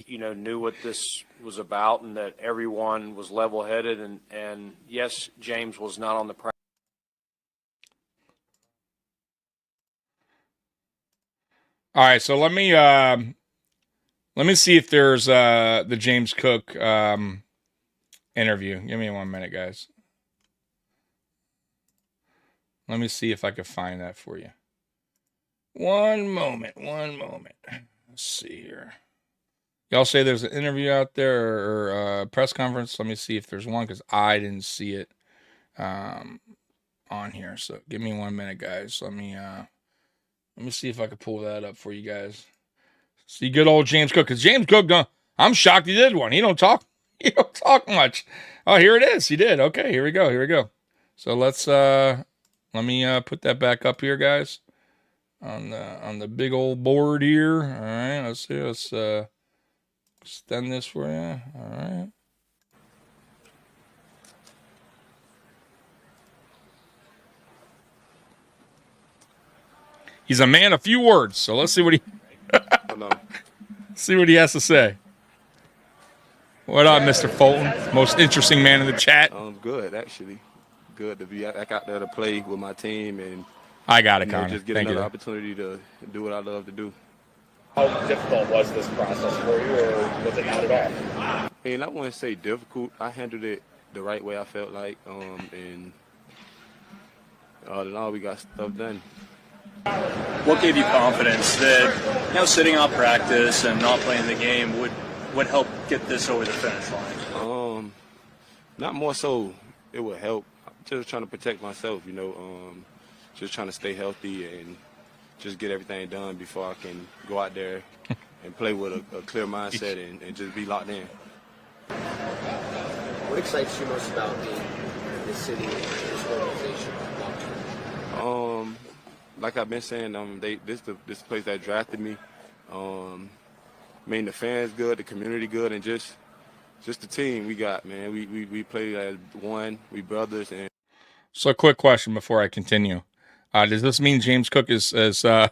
knew what this was about, and that everyone was level-headed. And yes, James was not on the practice. All right, so let me see if there's the James Cook interview. Give me 1 minute, guys. Let me see if I can find that for you. One moment. Let's see here. Y'all say there's an interview out there or a press conference. Let me see if there's one, because I didn't see it on here. So give me 1 minute, guys. Let me see if I can pull that up for you guys. See good old James Cook, because James Cook, I'm shocked he did one. He don't talk much. Oh, here it is. He did. Okay, here we go. So let's let me put that back up here, guys, on the big old board here. All right, let's see. Let's extend this for you. All right. He's a man of few words, so let's see what he see what he has to say. What up, Mr. Fulton? Most interesting man in the chat. Good, actually. good to be back out there to play with my team and I got it, you know, Connor. just get Thank another you. opportunity to do what I love to do. How difficult was this process for you, or was it not at all? I mean, I wouldn't say difficult. I handled it the right way I felt like, and all in all, we got stuff done. What gave you confidence that, you know, sitting out practice and not playing the game would help get this over the finish line? Not more so it would help. I'm just trying to protect myself, you know, just trying to stay healthy and just get everything done before I can go out there and play with a clear mindset and just be locked in. What excites you most about being in this city and this organization? Like I've been saying, this place that drafted me. Made the fans good, the community good, and just the team we got, man. We play as one, we brothers. And So, a quick question before I continue: does this mean James Cook is took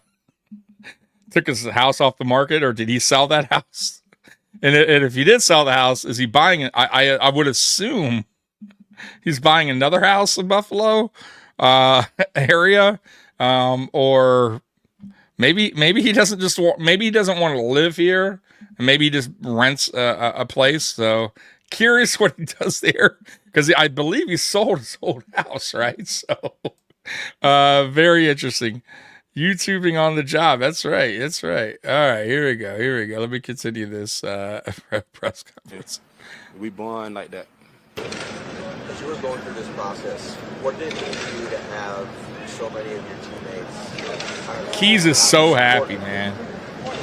his house off the market, or did he sell that house? And if he did sell the house, is he buying it? I would assume he's buying another house in Buffalo area, or maybe he doesn't just want, maybe he doesn't want to live here, and maybe he just rents a place. So curious what he does there, because I believe he sold his old house, right? So very interesting. YouTubing on the job. That's right. That's right. All right, here we go. Let me continue this press conference. We born like that. As you were going through this process, what did it mean to you to have so many of your teammates? Keys is so happy, man.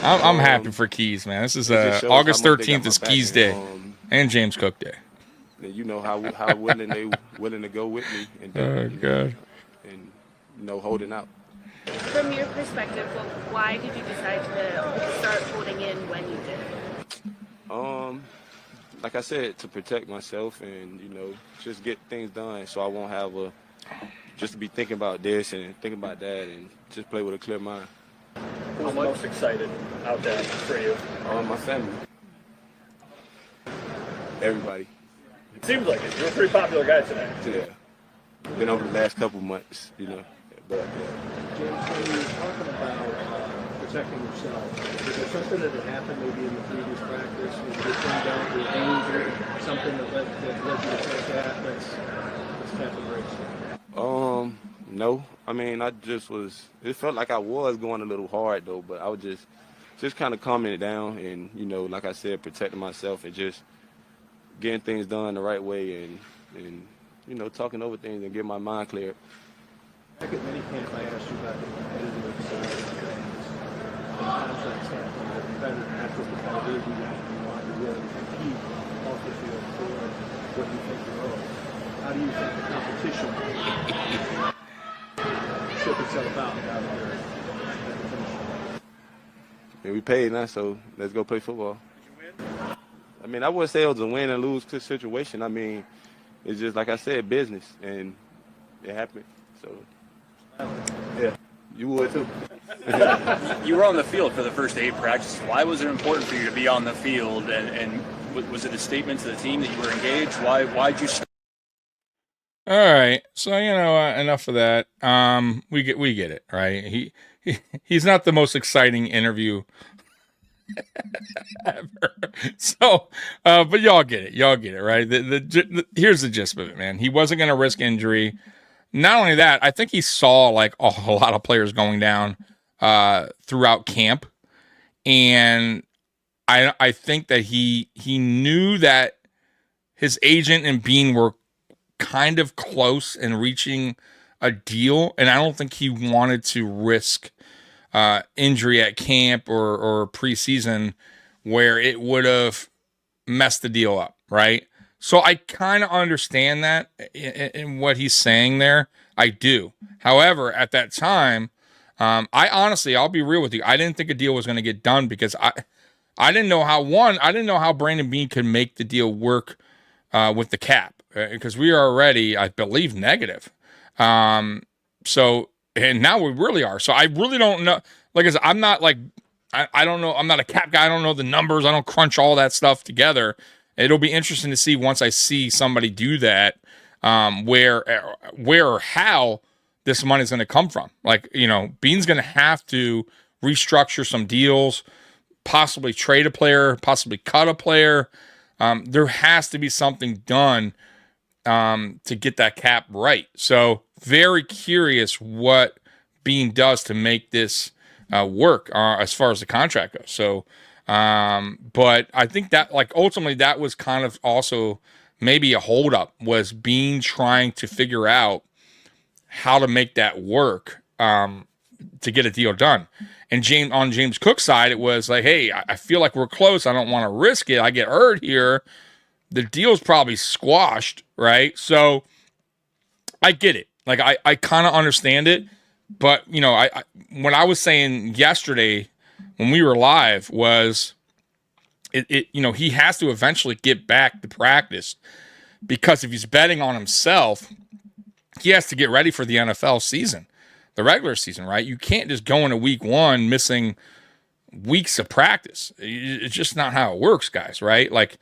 I'm happy for Keys, man. This is August 13th is Keys Day and James Cook Day. And you know how willing they willing to go with me and God. And you know, holding out. From your perspective, why did you decide to start holding in when you did? Like I said, to protect myself and, you know, just get things done so I won't have just to be thinking about this and thinking about that and just play with a clear mind. Who's most excited out there for you? My family. Everybody. It seems like it. You're a pretty popular guy today. Yeah. Been over the last couple months, you know. But, James, when you're talking about protecting yourself, is there something that had happened maybe in the previous practice? Was it come down to a injury, something that led you to take that? Let's tap the brakes. No. I mean, it felt like I was going a little hard, though, but I was just kind of calming it down and, you know, like I said, protecting myself and just getting things done the right way and you know, talking over things and getting my mind clear. Back at minicamp, I asked you about the competitive side of things. The contract standpoint, the competitive natural competitive is you want to really compete off the field for what you think you're owed. How do you think the competition shook itself out now that you're at the finish line? And we paid now, so let's go play football. Did you win? I mean, I wouldn't say it was a win and lose situation. I mean, it's just, like I said, business, and it happened. So, yeah, you would too. You were on the field for the first 8 practices. Why was it important for you to be on the field? And was it a statement to the team that you were engaged? Why'd you start? All right, so you know, enough of that. We get it, right? He's not the most exciting interview ever. So, but y'all get it, right? Here's the gist of it, man. He wasn't going to risk injury. Not only that, I think he saw like a lot of players going down throughout camp, and I think that he knew that his agent and Bean were kind of close and reaching a deal, and I don't think he wanted to risk injury at camp or preseason where it would have messed the deal up, right? So I kind of understand that in what he's saying there. I do. However, at that time, I'll be real with you. I didn't think a deal was going to get done because I didn't know how Brandon Bean could make the deal work with the cap because we are already, I believe, negative. So, and now we really are. So I really don't know. Like I said, I'm not like, I don't know. I'm not a cap guy. I don't know the numbers. I don't crunch all that stuff together. It'll be interesting to see once I see somebody do that, where or how this money is going to come from. Like, Bean's going to have to restructure some deals, possibly trade a player, possibly cut a player. There has to be something done to get that cap right. So very curious what Bean does to make this work as far as the contract goes. So, but I think that ultimately that was kind of also maybe a holdup, was Bean trying to figure out how to make that work to get a deal done. And on James Cook's side, it was like, hey, I feel like we're close. I don't want to risk it. I get hurt here. The deal's probably squashed, right? So I get it. Like, I kind of understand it. But, what I was saying yesterday when we were live was he has to eventually get back to practice, because if he's betting on himself, he has to get ready for the NFL season, the regular season, right? You can't just go into week one missing weeks of practice. It's just not how it works, guys, right? Like,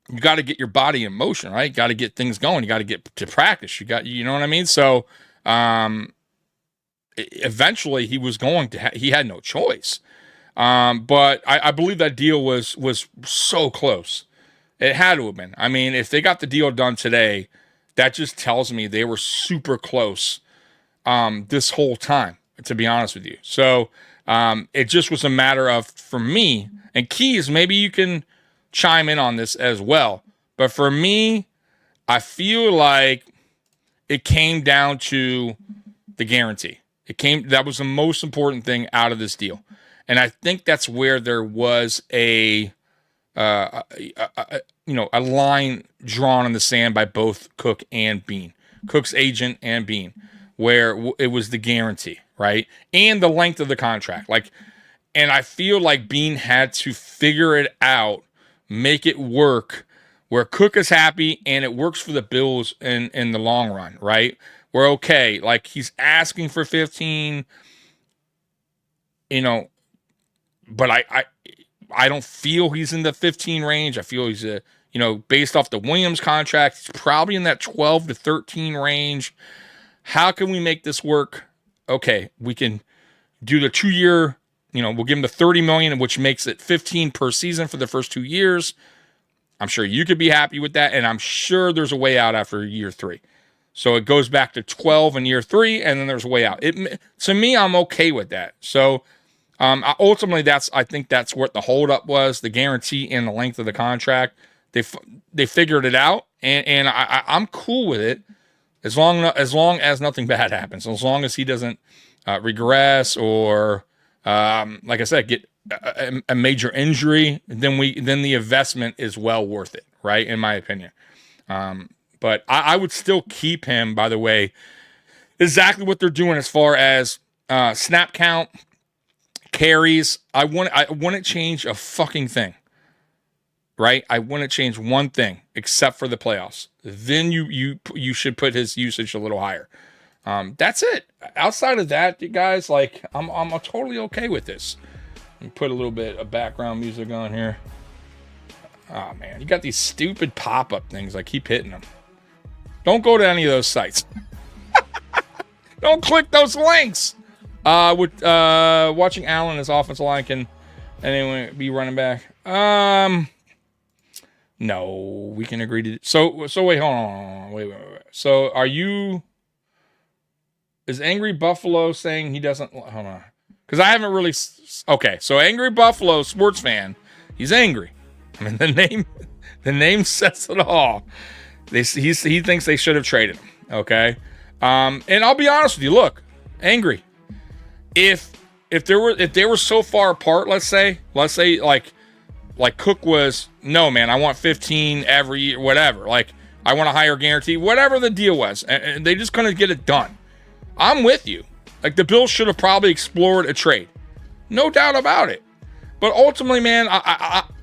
you got to get your body in motion, right? You got to get things going. You got to get to practice. You know what I mean? So, eventually he was going to, he had no choice. But I believe that deal was so close. It had to have been. I mean, if they got the deal done today, that just tells me they were super close this whole time, to be honest with you. So it just was a matter of, for me, and Keys, maybe you can chime in on this as well. But for me, I feel like it came down to the guarantee. That was the most important thing out of this deal. And I think that's where there was a line drawn in the sand by both Cook and Bean, Cook's agent and Bean, where it was the guarantee, right? And the length of the contract. And I feel like Bean had to figure it out, make it work where Cook is happy and it works for the Bills in the long run, right? We're okay. Like, he's asking for 15, but I don't feel he's in the 15 range. I feel he's based off the Williams contract, he's probably in that 12 to 13 range. How can we make this work? Okay, we can do the 2-year, we'll give him the $30 million, which makes it 15 per season for the first 2 years. I'm sure you could be happy with that, and I'm sure there's a way out after year 3. So it goes back to 12 in year 3, and then there's a way out. To me, I'm okay with that. So ultimately, I think that's what the holdup was: the guarantee and the length of the contract. They figured it out, and I'm cool with it as long as nothing bad happens. As long as he doesn't regress or, like I said, get a major injury, then the investment is well worth it, right? In my opinion. But I would still keep him, by the way, exactly what they're doing as far as snap count, carries. I wouldn't change a fucking thing, right? I wouldn't change one thing except for the playoffs. Then you should put his usage a little higher. That's it. Outside of that, you guys, I'm totally okay with this. Let me put a little bit of background music on here. Oh man, you got these stupid pop-up things. I keep hitting them. Don't go to any of those sites. Don't click those links. With watching Allen as offensive line can anyone be running back? No, we can agree to. So wait, hold on, wait. So is Angry Buffalo saying he doesn't? Hold on, because I haven't really. Okay, so Angry Buffalo sports fan, he's angry. I mean, the name says it all. He thinks they should have traded him. Okay, and I'll be honest with you. Look, angry. If they were so far apart, let's say like Cook was, no man, I want 15 every year, whatever. Like, I want a higher guarantee, whatever the deal was, and they just couldn't get it done. I'm with you. Like, the Bills should have probably explored a trade, no doubt about it. But ultimately, man,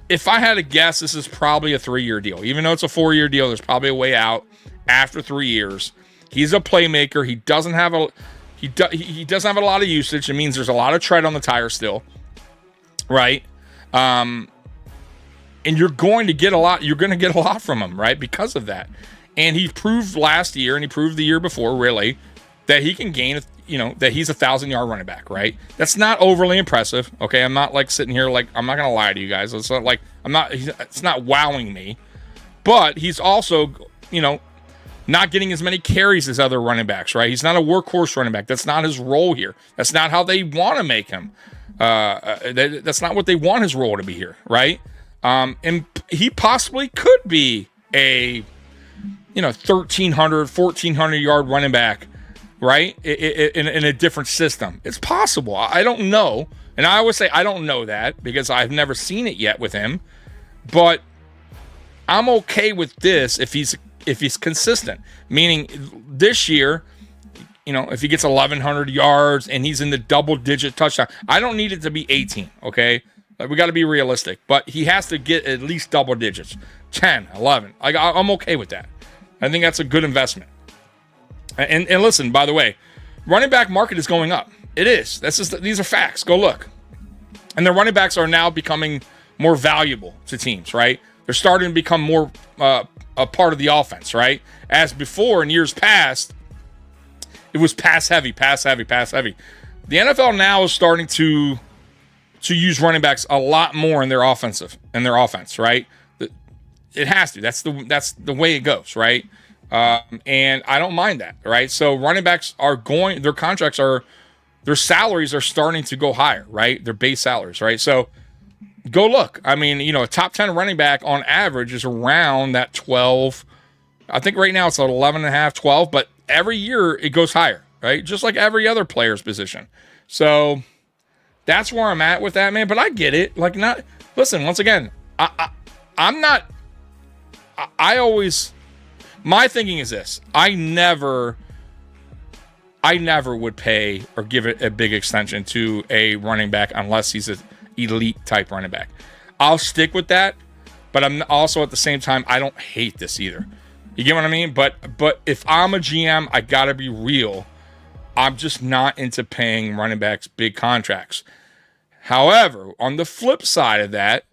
if I had to guess, this is probably a 3-year deal. Even though it's a 4-year deal, there's probably a way out after 3 years. He's a playmaker. He doesn't have a lot of usage. It means there's a lot of tread on the tire still, right? And you're going to get a lot. You're going to get a lot from him, right? Because of that. And he proved last year, and he proved the year before, really, that he can gain, that he's a 1,000-yard running back, right? That's not overly impressive, okay? I'm not like sitting here like, I'm not going to lie to you guys. It's not like, it's not wowing me. But he's also, not getting as many carries as other running backs, right? He's not a workhorse running back. That's not his role here. That's not how they want to make him. That's not what they want his role to be here, right? And he possibly could be a 1,300, 1,400-yard running back, right? In a different system. It's possible. I don't know. And I always say I don't know that because I've never seen it yet with him. But I'm okay with this if he's consistent. Meaning this year, if he gets 1,100 yards and he's in the double-digit touchdown, I don't need it to be 18, okay? We got to be realistic. But he has to get at least double digits, 10, 11. I'm okay with that. I think that's a good investment. And listen, by the way, running back market is going up. It is. These are facts. Go look. And the running backs are now becoming more valuable to teams, right? They're starting to become more a part of the offense, right? As before in years past, it was pass heavy. The NFL now is starting to use running backs a lot more in their offense, right? It has to. That's the way it goes, right? And I don't mind that, right? So running backs their contracts their salaries are starting to go higher, right? Their base salaries, right? So go look. I mean, a top 10 running back on average is around that 12. I think right now it's at 11.5, 12, but every year it goes higher, right? Just like every other player's position. So that's where I'm at with that, man. But I get it. Listen, once again, my thinking is this. I never would pay or give it a big extension to a running back unless he's an elite type running back. I'll stick with that, but I'm also at the same time, I don't hate this either. You get what I mean? But if I'm a GM, I gotta be real. I'm just not into paying running backs big contracts. However, on the flip side of that,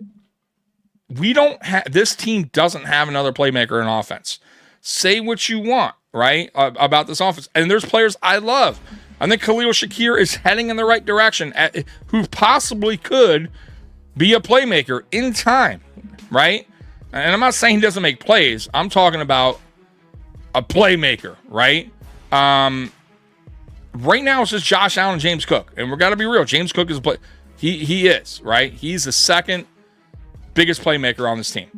this team doesn't have another playmaker in offense. Say what you want, right, about this offense. And there's players I love. I think Khalil Shakir is heading in the right direction, who possibly could be a playmaker in time, right? And I'm not saying he doesn't make plays. I'm talking about a playmaker, right? Right now it's just Josh Allen and James Cook. And we've got to be real. James Cook is he is, right? He's the second biggest playmaker on this team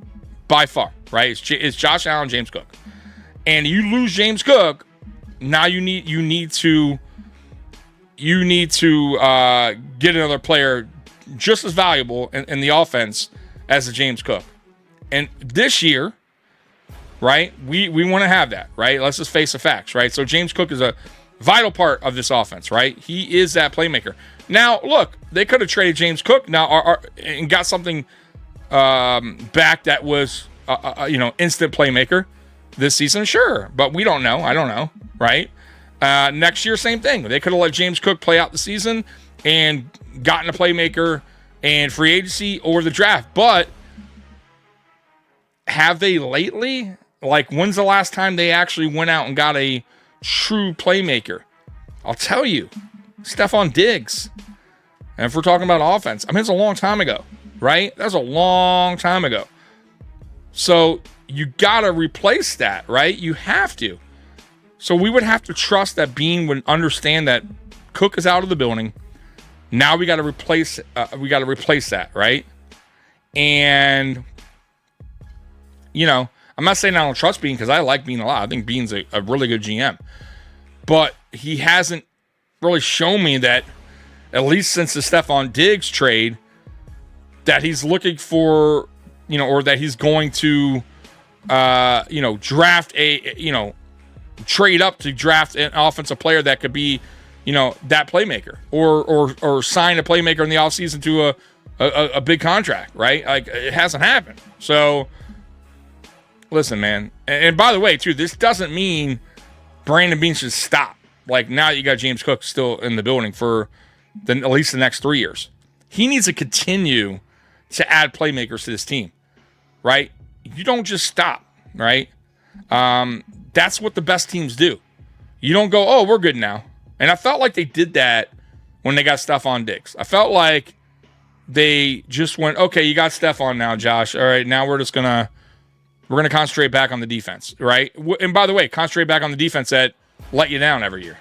by far, right? It's Josh Allen, James Cook. And you lose James Cook, now you need to get another player just as valuable in the offense as a James Cook. And this year, right, we want to have that, right? Let's just face the facts, right? So James Cook is a vital part of this offense, right? He is that playmaker. Now, look, they could have traded James Cook now and got something back that was, instant playmaker this season, sure. But we don't know. I don't know, right? Next year, same thing. They could have let James Cook play out the season and gotten a playmaker and free agency or the draft. But have they lately? Like, when's the last time they actually went out and got a true playmaker? I'll tell you, Stephon Diggs. And if we're talking about offense, I mean, it's a long time ago, right? That's a long time ago. So you got to replace that, right? You have to. So we would have to trust that Bean would understand that Cook is out of the building. Now we got to replace that, right? And, I'm not saying I don't trust Bean because I like Bean a lot. I think Bean's a really good GM. But he hasn't really shown me that, at least since the Stephon Diggs trade, that he's looking for, or that he's going to, draft trade up to draft an offensive player that could be, that playmaker, or sign a playmaker in the offseason to a big contract, right? Like, it hasn't happened. So, listen, man. And by the way, too, this doesn't mean Brandon Beane should stop. Like, now you got James Cook still in the building for at least the next 3 years. He needs to continue to add playmakers to this team, right? You don't just stop, right? That's what the best teams do. You don't go, oh, we're good now. And I felt like they did that when they got Stephon Diggs. I felt like they just went, okay, you got Stephon now, Josh. All right, now we're gonna concentrate back on the defense, right? And by the way, concentrate back on the defense that let you down every year.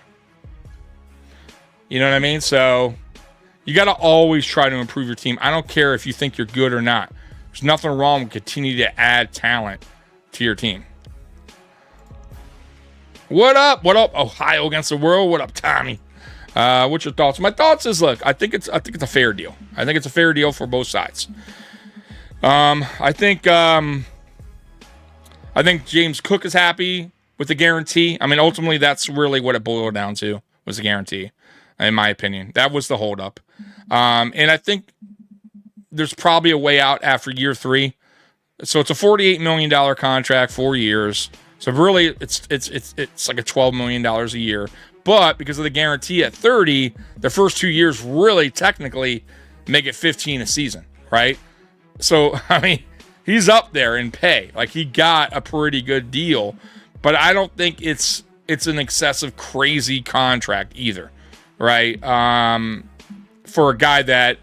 You know what I mean? So you got to always try to improve your team. I don't care if you think you're good or not. There's nothing wrong with continuing to add talent to your team. What up? What up? Ohio against the world. What up, Tommy? What's your thoughts? My thoughts is, look, I think it's a fair deal. I think it's a fair deal for both sides. I think James Cook is happy with the guarantee. I mean, ultimately, that's really what it boiled down to, was the guarantee, in my opinion. That was the holdup. And I think there's probably a way out after year 3. So it's a $48 million contract, 4 years. So really, it's like a $12 million a year. But because of the guarantee at 30, the first 2 years really technically make it 15 a season, right? So, I mean, he's up there in pay. Like, he got a pretty good deal. But I don't think it's an excessive, crazy contract either, right? For a guy that,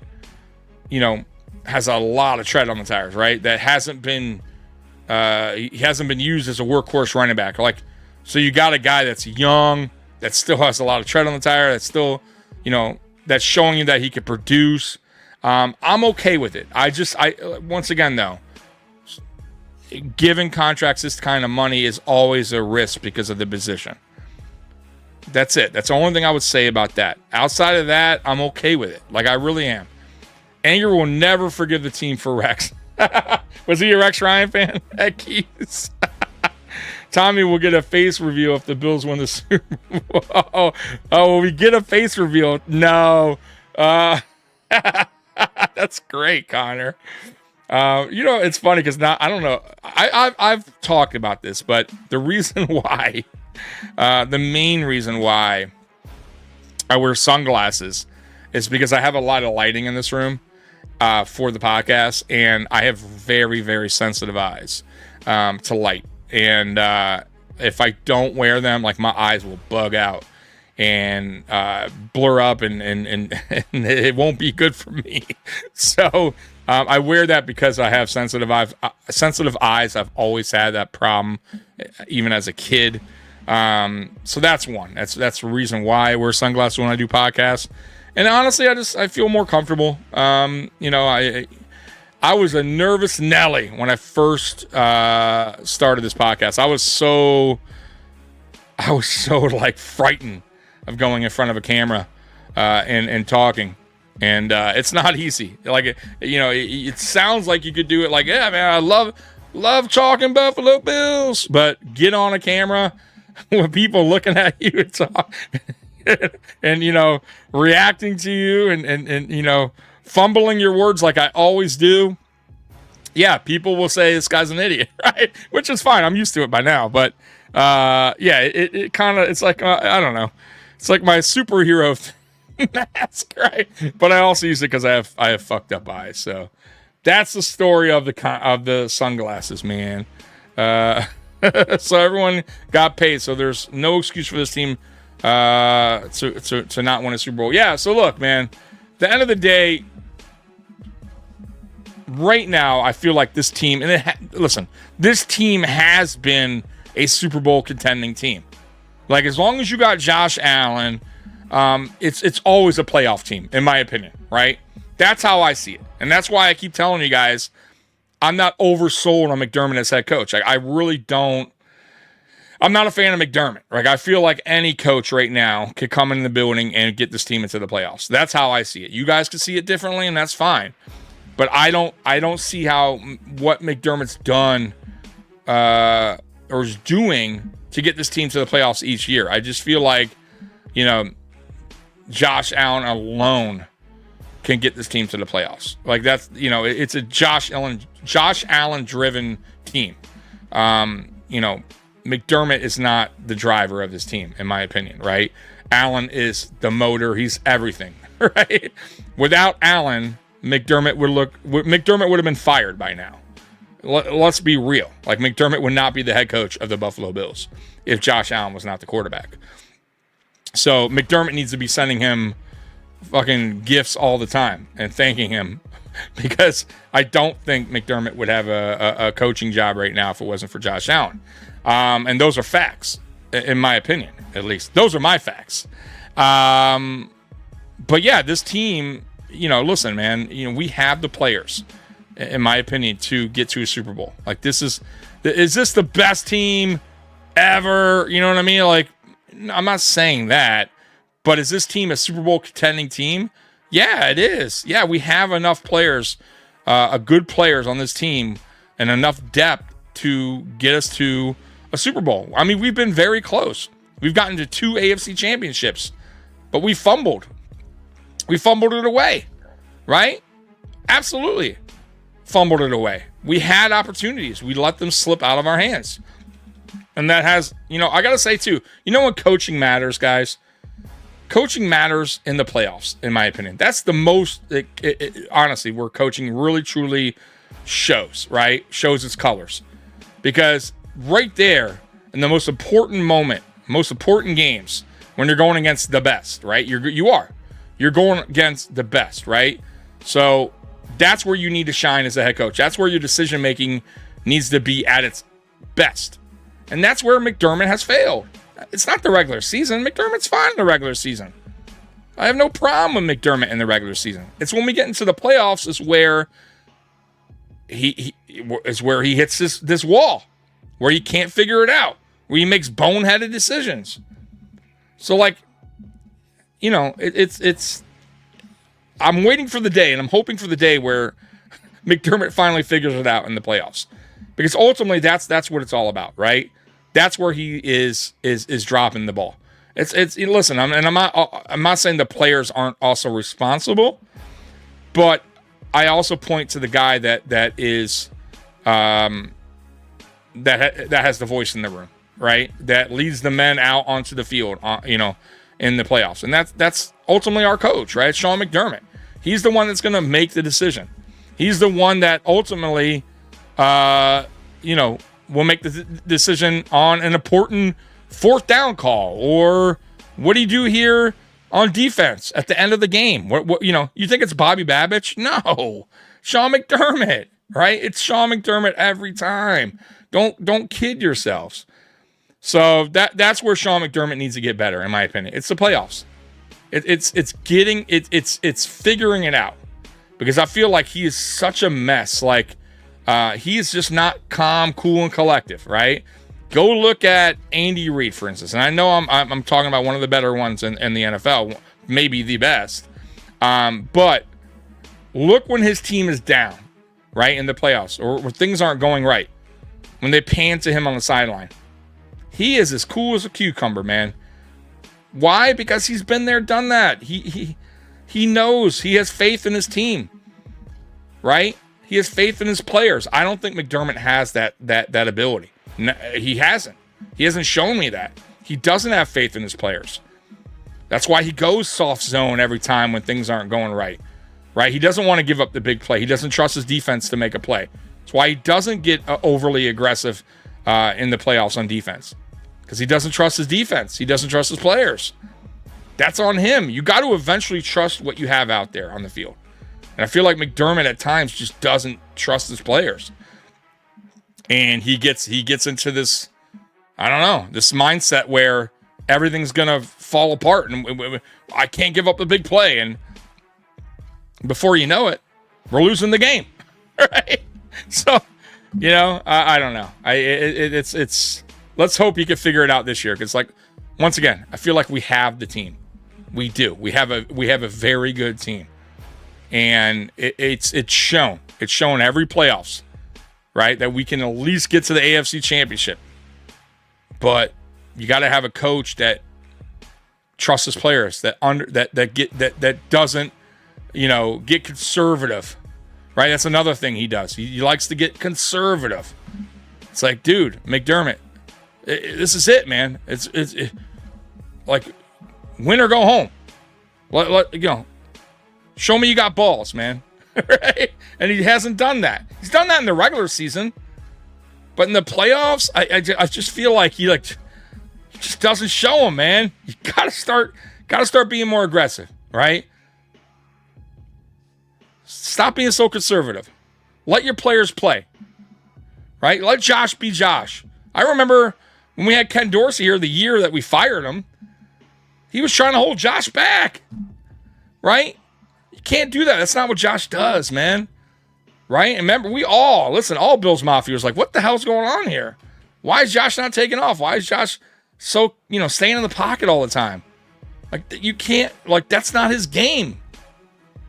has a lot of tread on the tires, right? That hasn't been he hasn't been used as a workhorse running back. Like, so you got a guy that's young, that still has a lot of tread on the tire, that's still, that's showing you that he could produce. I'm okay with it. Once again, though, giving contracts this kind of money is always a risk because of the position. That's it. That's the only thing I would say about that. Outside of that, I'm okay with it. Like, I really am. Anger will never forgive the team for Rex. Was he a Rex Ryan fan? At Keys. Tommy will get a face reveal if the Bills win the Super Bowl. Will we get a face reveal? No. That's great, Connor. It's funny because now I don't know. I've talked about this, but the reason why, the main reason why I wear sunglasses is because I have a lot of lighting in this room for the podcast, and I have very, very sensitive eyes to light. And if I don't wear them, like, my eyes will bug out and blur up, and it won't be good for me. So I wear that because I have sensitive eyes. I've always had that problem, even as a kid. So that's one. That's the reason why I wear sunglasses when I do podcasts. And honestly, I feel more comfortable. I was a nervous Nelly when I first started this podcast. I was so like frightened of going in front of a camera and talking. And it's not easy. Like, it sounds like you could do it. Like, yeah, man, I love talking Buffalo Bills, but get on a camera with people looking at you and talk, and reacting to you and fumbling your words like I always do. Yeah, people will say this guy's an idiot, right? Which is fine. I'm used to it by now. But it kind of, it's like, I don't know. It's like my superhero mask, right? But I also use it because I have fucked up eyes. So that's the story of the sunglasses, man. So everyone got paid. So there's no excuse for this team to not win a Super Bowl. Yeah. So look, man. At the end of the day, right now, I feel like this team, listen, this team has been a Super Bowl contending team. Like, as long as you got Josh Allen, it's always a playoff team, in my opinion, right? That's how I see it. And that's why I keep telling you guys, I'm not oversold on McDermott as head coach. Like, I really don't. I'm not a fan of McDermott. Like, I feel like any coach right now could come in the building and get this team into the playoffs. That's how I see it. You guys can see it differently, and that's fine. But I don't see how what McDermott's done or is doing to get this team to the playoffs each year. I just feel like, Josh Allen alone can get this team to the playoffs. Like, that's, it's a Josh Allen driven team. McDermott is not the driver of this team, in my opinion, right? Allen is the motor. He's everything, right? Without Allen, McDermott would have been fired by now. let's be real. Like, McDermott would not be the head coach of the Buffalo Bills if Josh Allen was not the quarterback. So McDermott needs to be sending him fucking gifts all the time and thanking him, because I don't think McDermott would have a coaching job right now if it wasn't for Josh Allen. And those are facts, in my opinion, at least. Those are my facts. But yeah, this team, listen, man, we have the players, in my opinion, to get to a Super Bowl. Like, is this the best team ever? You know what I mean? Like, I'm not saying that, but is this team a Super Bowl contending team? Yeah, it is. Yeah, we have enough players, good players on this team, and enough depth to get us to a Super Bowl. I mean, we've been very close. We've gotten to 2 AFC championships, but we fumbled. We fumbled it away, right? Absolutely fumbled it away. We had opportunities. We let them slip out of our hands. And that has, I got to say too, when coaching matters, guys? Coaching matters in the playoffs, in my opinion. That's the most, honestly, where coaching really, truly shows, right? Shows its colors. Because right there, in the most important moment, most important games, when you're going against the best, right? You're going against the best, right? So that's where you need to shine as a head coach. That's where your decision making needs to be at its best. And that's where McDermott has failed. It's not the regular season. McDermott's fine in the regular season. I have no problem with McDermott in the regular season. It's when we get into the playoffs is where he hits this wall, where he can't figure it out, where he makes boneheaded decisions. So, like, it's I'm waiting for the day, and I'm hoping for the day where McDermott finally figures it out in the playoffs, because ultimately that's what it's all about, right? That's where he is dropping the ball. It's listen, I'm not saying the players aren't also responsible, but I also point to the guy that is that has the voice in the room, right? That leads the men out onto the field, in the playoffs, and that's ultimately our coach, right? Sean McDermott. He's the one that's going to make the decision. He's the one that ultimately, will make the decision on an important 4th down call, or what do you do here on defense at the end of the game? What you think it's Bobby Babich? No, Sean McDermott, right? It's Sean McDermott every time. Don't kid yourselves. So that's where Sean McDermott needs to get better, in my opinion. It's the playoffs. It's figuring it out, because I feel like he is such a mess. Like, he is just not calm, cool, and collective, right? Go look at Andy Reid, for instance. And I know I'm talking about one of the better ones in the NFL, maybe the best. But look when his team is down, right, in the playoffs, or when things aren't going right, when they pan to him on the sideline. He is as cool as a cucumber, man. Why? Because he's been there, done that. He knows. He has faith in his team, right? He has faith in his players. I don't think McDermott has that ability. No, he hasn't. He hasn't shown me that. He doesn't have faith in his players. That's why he goes soft zone every time when things aren't going right. Right? He doesn't want to give up the big play. He doesn't trust his defense to make a play. That's why he doesn't get overly aggressive in the playoffs on defense, because he doesn't trust his defense. He doesn't trust his players. That's on him. You got to eventually trust what you have out there on the field. And I feel like McDermott at times just doesn't trust his players. And he gets into this, I don't know, this mindset where everything's going to fall apart and I can't give up the big play. And before you know it, we're losing the game. Right? So, I don't know. It's let's hope he can figure it out this year. Because, like, once again, I feel like we have the team. We do. We have a very good team. And it's shown. It's shown every playoffs, right, that we can at least get to the AFC Championship. But you got to have a coach that trusts his players, that doesn't, get conservative, right? That's another thing he does. He likes to get conservative. It's like, dude, McDermott, this is it, man. It's like, win or go home. Show me you got balls, man. right? And he hasn't done that. He's done that in the regular season, but in the playoffs, I just feel like he just doesn't show him, man. You gotta start being more aggressive, right? Stop being so conservative. Let your players play, right? Let Josh be Josh. I remember when we had Ken Dorsey here the year that we fired him, he was trying to hold Josh back, right? You can't do that. That's not what Josh does, man. Right? And remember, all Bills Mafia was like, what the hell's going on here? Why is Josh not taking off? Why is Josh so, staying in the pocket all the time? Like, you can't, that's not his game.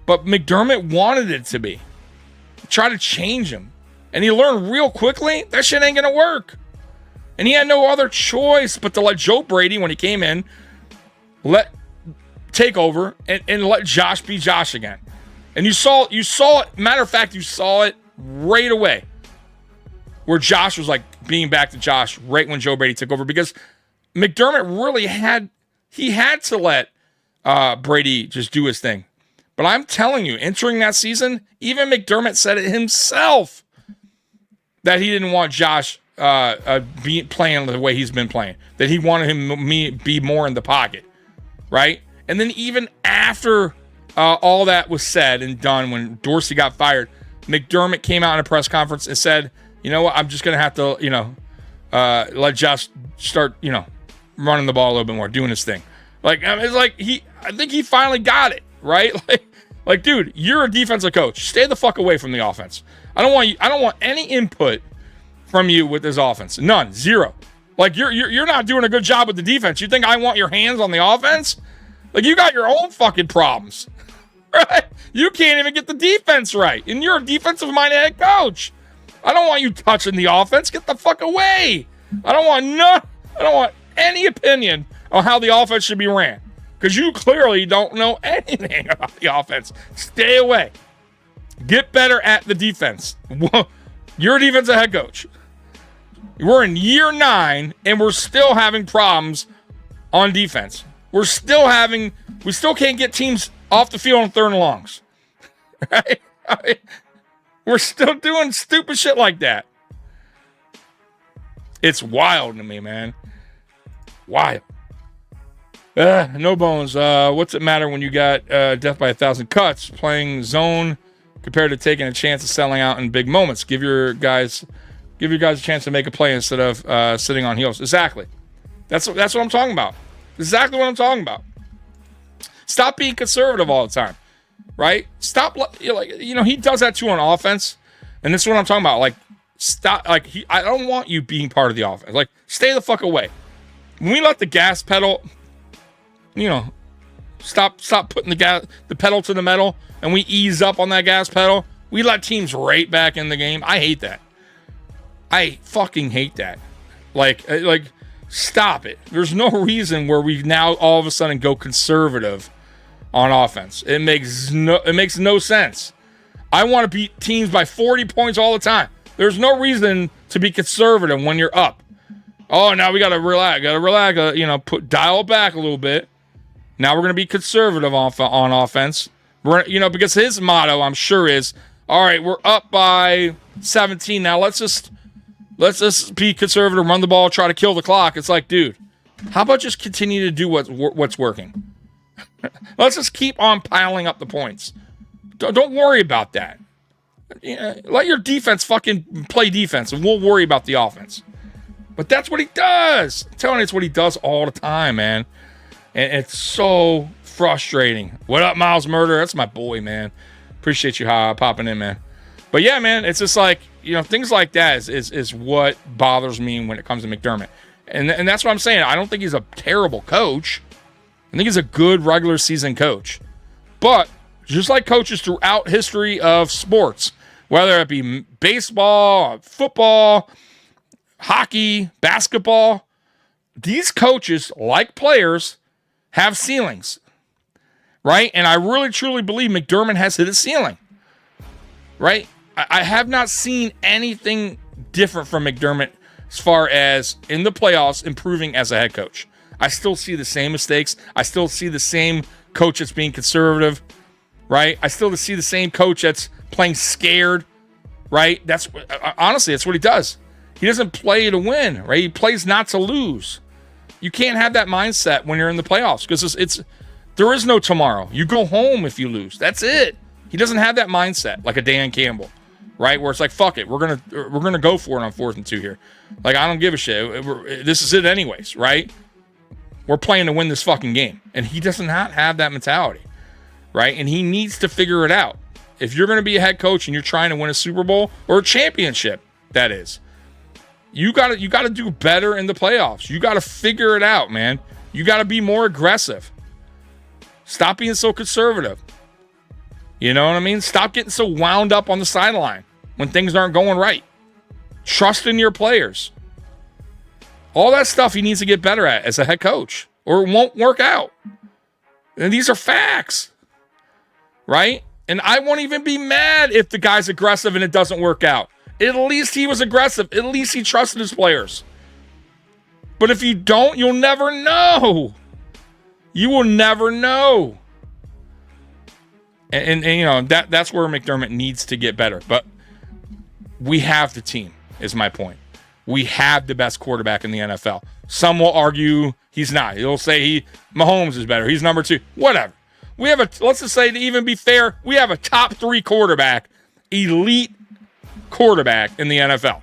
But McDermott wanted it to be. Try to change him. And he learned real quickly, that shit ain't going to work. And he had no other choice but to let Joe Brady, when he came in, take over and let Josh be Josh again. And you saw it. Matter of fact, you saw it right away where Josh was being back to Josh right when Joe Brady took over, because McDermott really had to let Brady just do his thing. But I'm telling you, entering that season, even McDermott said it himself that he didn't want Josh playing the way he's been playing, that he wanted him be more in the pocket, right? And then even after all that was said and done, when Dorsey got fired, McDermott came out in a press conference and said, you know what, I'm just going to have to, let Josh start, running the ball a little bit more, doing his thing. I think he finally got it, right? Dude, you're a defensive coach. Stay the fuck away from the offense. I don't want any input from you with this offense. None. Zero. You're not doing a good job with the defense. You think I want your hands on the offense? You got your own fucking problems, right? You can't even get the defense right, and you're a defensive-minded head coach. I don't want you touching the offense. Get the fuck away. I don't want any opinion on how the offense should be ran, because you clearly don't know anything about the offense. Stay away. Get better at the defense. You're a defensive head coach. We're in year 9, and we're still having problems on defense. We still can't get teams off the field on 3rd and longs. Right? We're still doing stupid shit like that. It's wild to me, man. Wild. No bones. What's it matter when you got death by 1,000 cuts playing zone compared to taking a chance of selling out in big moments? Give your guys a chance to make a play instead of sitting on heels. Exactly. That's what I'm talking about. Exactly what I'm talking about. Stop being conservative all the time, right? Stop. He does that too on offense, and this is what I'm talking about. Stop. I don't want you being part of the offense. Stay the fuck away. When we let the gas pedal, stop putting the pedal to the metal, and we ease up on that gas pedal. We let teams right back in the game. I hate that. I fucking hate that. Stop it. There's no reason where we now all of a sudden go conservative on offense. It makes no sense. I want to beat teams by 40 points all the time. There's no reason to be conservative when you're up. Oh, now we got to relax. Dial it back a little bit. Now we're going to be conservative on offense. Because his motto, I'm sure, is, all right, we're up by 17 now. Let's just be conservative, run the ball, try to kill the clock. It's dude, how about just continue to do what's working? Let's just keep on piling up the points. Don't worry about that. Let your defense fucking play defense, and we'll worry about the offense. But that's what he does. I'm telling you, it's what he does all the time, man. And it's so frustrating. What up, Miles Murder? That's my boy, man. Appreciate you popping in, man. But yeah, man, it's just things like that is what bothers me when it comes to McDermott. And that's what I'm saying. I don't think he's a terrible coach. I think he's a good regular season coach. But just like coaches throughout history of sports, whether it be baseball, football, hockey, basketball, these coaches, like players, have ceilings, right? And I really, truly believe McDermott has hit a ceiling, right? I have not seen anything different from McDermott as far as in the playoffs improving as a head coach. I still see the same mistakes. I still see the same coach that's being conservative. right? I still see the same coach that's playing scared, right? That's honestly, that's what he does. He doesn't play to win, right? He plays not to lose. You can't have that mindset when you're in the playoffs because there is no tomorrow. You go home if you lose. That's it. He doesn't have that mindset like a Dan Campbell, right? Where it's like, fuck it, we're gonna go for it on 4th and 2 here. Like, I don't give a shit. This is it anyways, right? We're playing to win this fucking game, and he does not have that mentality, right? And he needs to figure it out. If you're going to be a head coach and you're trying to win a Super Bowl or a championship, that is, you got to do better in the playoffs. You got to figure it out, man. You got to be more aggressive. Stop being so conservative. You know what I mean? Stop getting so wound up on the sideline when things aren't going right. Trust in your players. All that stuff he needs to get better at as a head coach, or it won't work out. And these are facts, right? And I won't even be mad if the guy's aggressive and it doesn't work out. At least he was aggressive. At least he trusted his players. But if you don't, you'll never know. You will never know. And you know, that's where McDermott needs to get better. But we have the team, is my point. We have the best quarterback in the NFL. Some will argue he's not. They'll say Mahomes is better. He's number 2. Whatever. We have let's just say, to even be fair, we have a top 3 quarterback, elite quarterback in the NFL.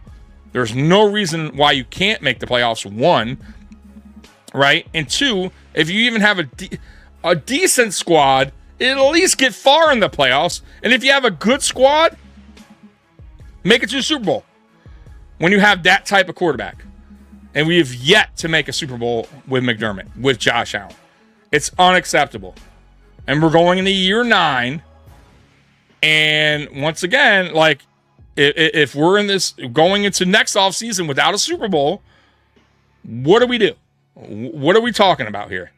There's no reason why you can't make the playoffs, 1, right? And 2, if you even have a decent squad, it'll at least get far in the playoffs. And if you have a good squad, make it to the Super Bowl. When you have that type of quarterback. And we have yet to make a Super Bowl with McDermott, with Josh Allen. It's unacceptable. And we're going into year 9. And once again, like, if we're in this, going into next offseason without a Super Bowl, what do we do? What are we talking about here?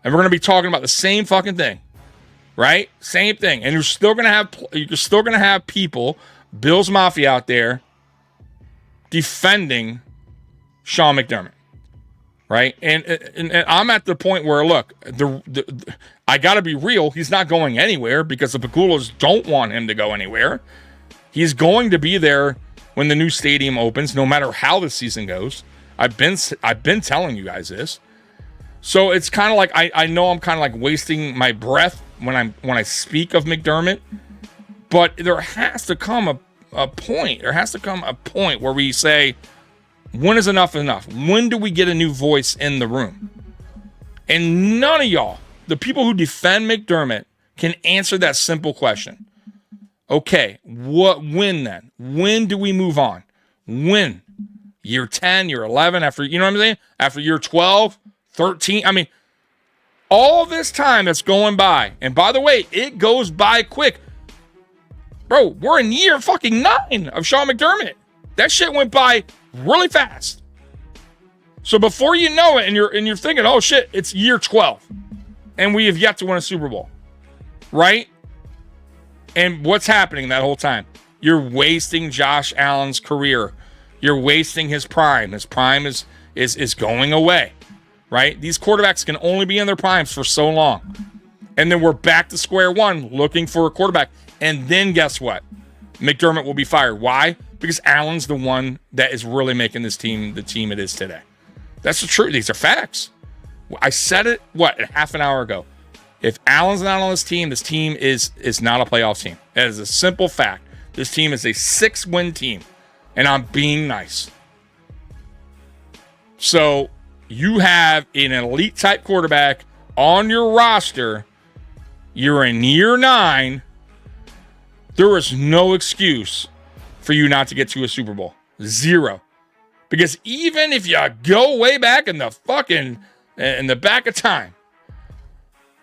And we're going to be talking about the same fucking thing, right? Same thing. And you're still going to have people, Bills Mafia out there, defending Sean McDermott, right? And I'm at the point where, look, I got to be real. He's not going anywhere because the Pegulas don't want him to go anywhere. He's going to be there when the new stadium opens, no matter how the season goes. I've been telling you guys this. So it's kind of like I know I'm kind of like wasting my breath when I speak of McDermott, but there has to come a point. There has to come a point where we say, when is enough enough? When do we get a new voice in the room? And none of y'all, the people who defend McDermott, can answer that simple question. Okay, when then? When do we move on? When? Year 10, year 11, after, you know what I'm saying? After year 12, 13. I mean, all this time that's going by, and by the way, it goes by quick. Bro, we're in year fucking 9 of Sean McDermott. That shit went by really fast. So before you know it, and you're thinking, oh shit, it's year 12, and we have yet to win a Super Bowl, right? And what's happening that whole time? You're wasting Josh Allen's career. You're wasting his prime. His prime is going away, right? These quarterbacks can only be in their primes for so long. And then we're back to square one looking for a quarterback. And then guess what? McDermott will be fired. Why? Because Allen's the one that is really making this team the team it is today. That's the truth. These are facts. I said it, half an hour ago. If Allen's not on this team is not a playoff team. That is a simple fact. This team is a 6-win team. And I'm being nice. So you have an elite type quarterback on your roster. You're in year 9. There is no excuse for you not to get to a Super Bowl. 0. Because even if you go way back in the back of time,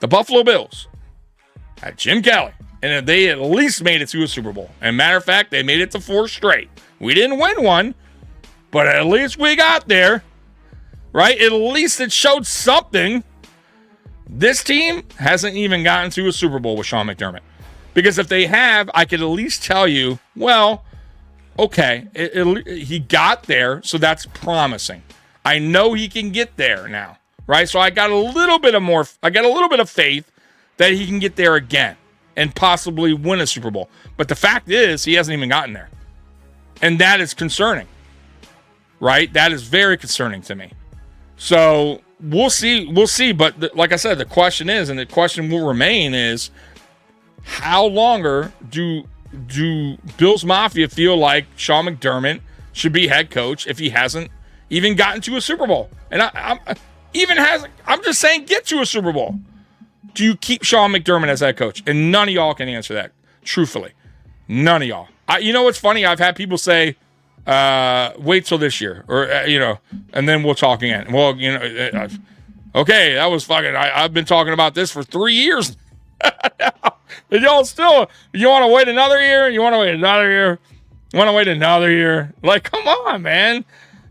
the Buffalo Bills had Jim Kelly, and they at least made it to a Super Bowl. And matter of fact, they made it to 4 straight. We didn't win one, but at least we got there, right? At least it showed something. This team hasn't even gotten to a Super Bowl with Sean McDermott. Because if they have, I could at least tell you, well, okay, he got there, so that's promising. I know he can get there now, right? So I got a little bit of faith that he can get there again. and possibly win a Super Bowl. But the fact is, he hasn't even gotten there. And that is concerning, right? That is very concerning to me. So we'll see. We'll see. But like I said, the question is, and the question will remain is, how longer do Bills Mafia feel like Sean McDermott should be head coach if he hasn't even gotten to a Super Bowl? And I'm just saying, get to a Super Bowl. Do you keep Sean McDermott as head coach? And none of y'all can answer that, truthfully. None of y'all. You know what's funny? I've had people say, wait till this year, or, and then we'll talk again. Well, okay, that was fucking, I've been talking about this for 3 years. And y'all still, you want to wait another year? You want to wait another year? You want to wait another year? Like, come on, man.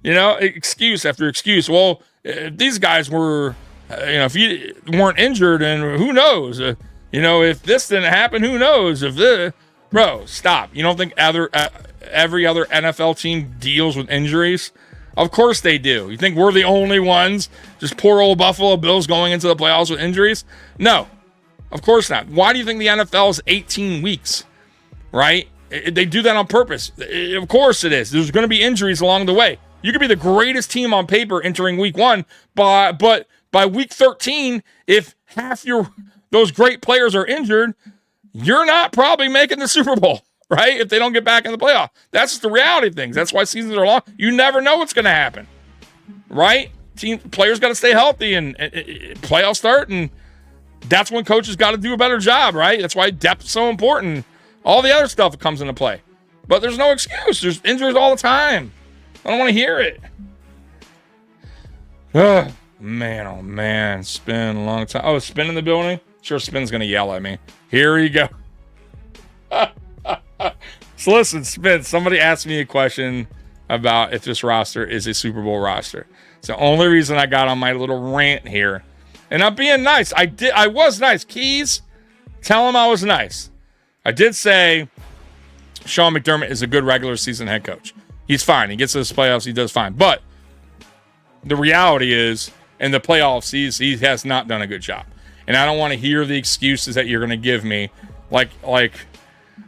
Excuse after excuse. Well, if these guys were, if you weren't injured, and who knows? If this didn't happen, who knows? Bro, stop. You don't think every other NFL team deals with injuries? Of course they do. You think we're the only ones, just poor old Buffalo Bills, going into the playoffs with injuries? No, of course not. Why do you think the NFL is 18 weeks, right? They do that on purpose. Of course it is. There's going to be injuries along the way. You could be the greatest team on paper entering week 1, but by week 13, if half those great players are injured, you're not probably making the Super Bowl, right? If they don't get back in the playoff. That's just the reality of things. That's why seasons are long. You never know what's going to happen, right? Players got to stay healthy, and playoffs start, and that's when coaches got to do a better job, right? That's why depth is so important. All the other stuff comes into play. But there's no excuse. There's injuries all the time. I don't want to hear it. Oh, man. Spin a long time. Oh, is Spin in the building? Sure, Spin's going to yell at me. Here you go. So listen, Spin, somebody asked me a question about if this roster is a Super Bowl roster. It's the only reason I got on my little rant here. And I'm being nice. I was nice. Keys, tell him I was nice. I did say Sean McDermott is a good regular season head coach. He's fine. He gets to the playoffs. He does fine. But the reality is, in the playoffs, he has not done a good job. And I don't want to hear the excuses that you're going to give me. Like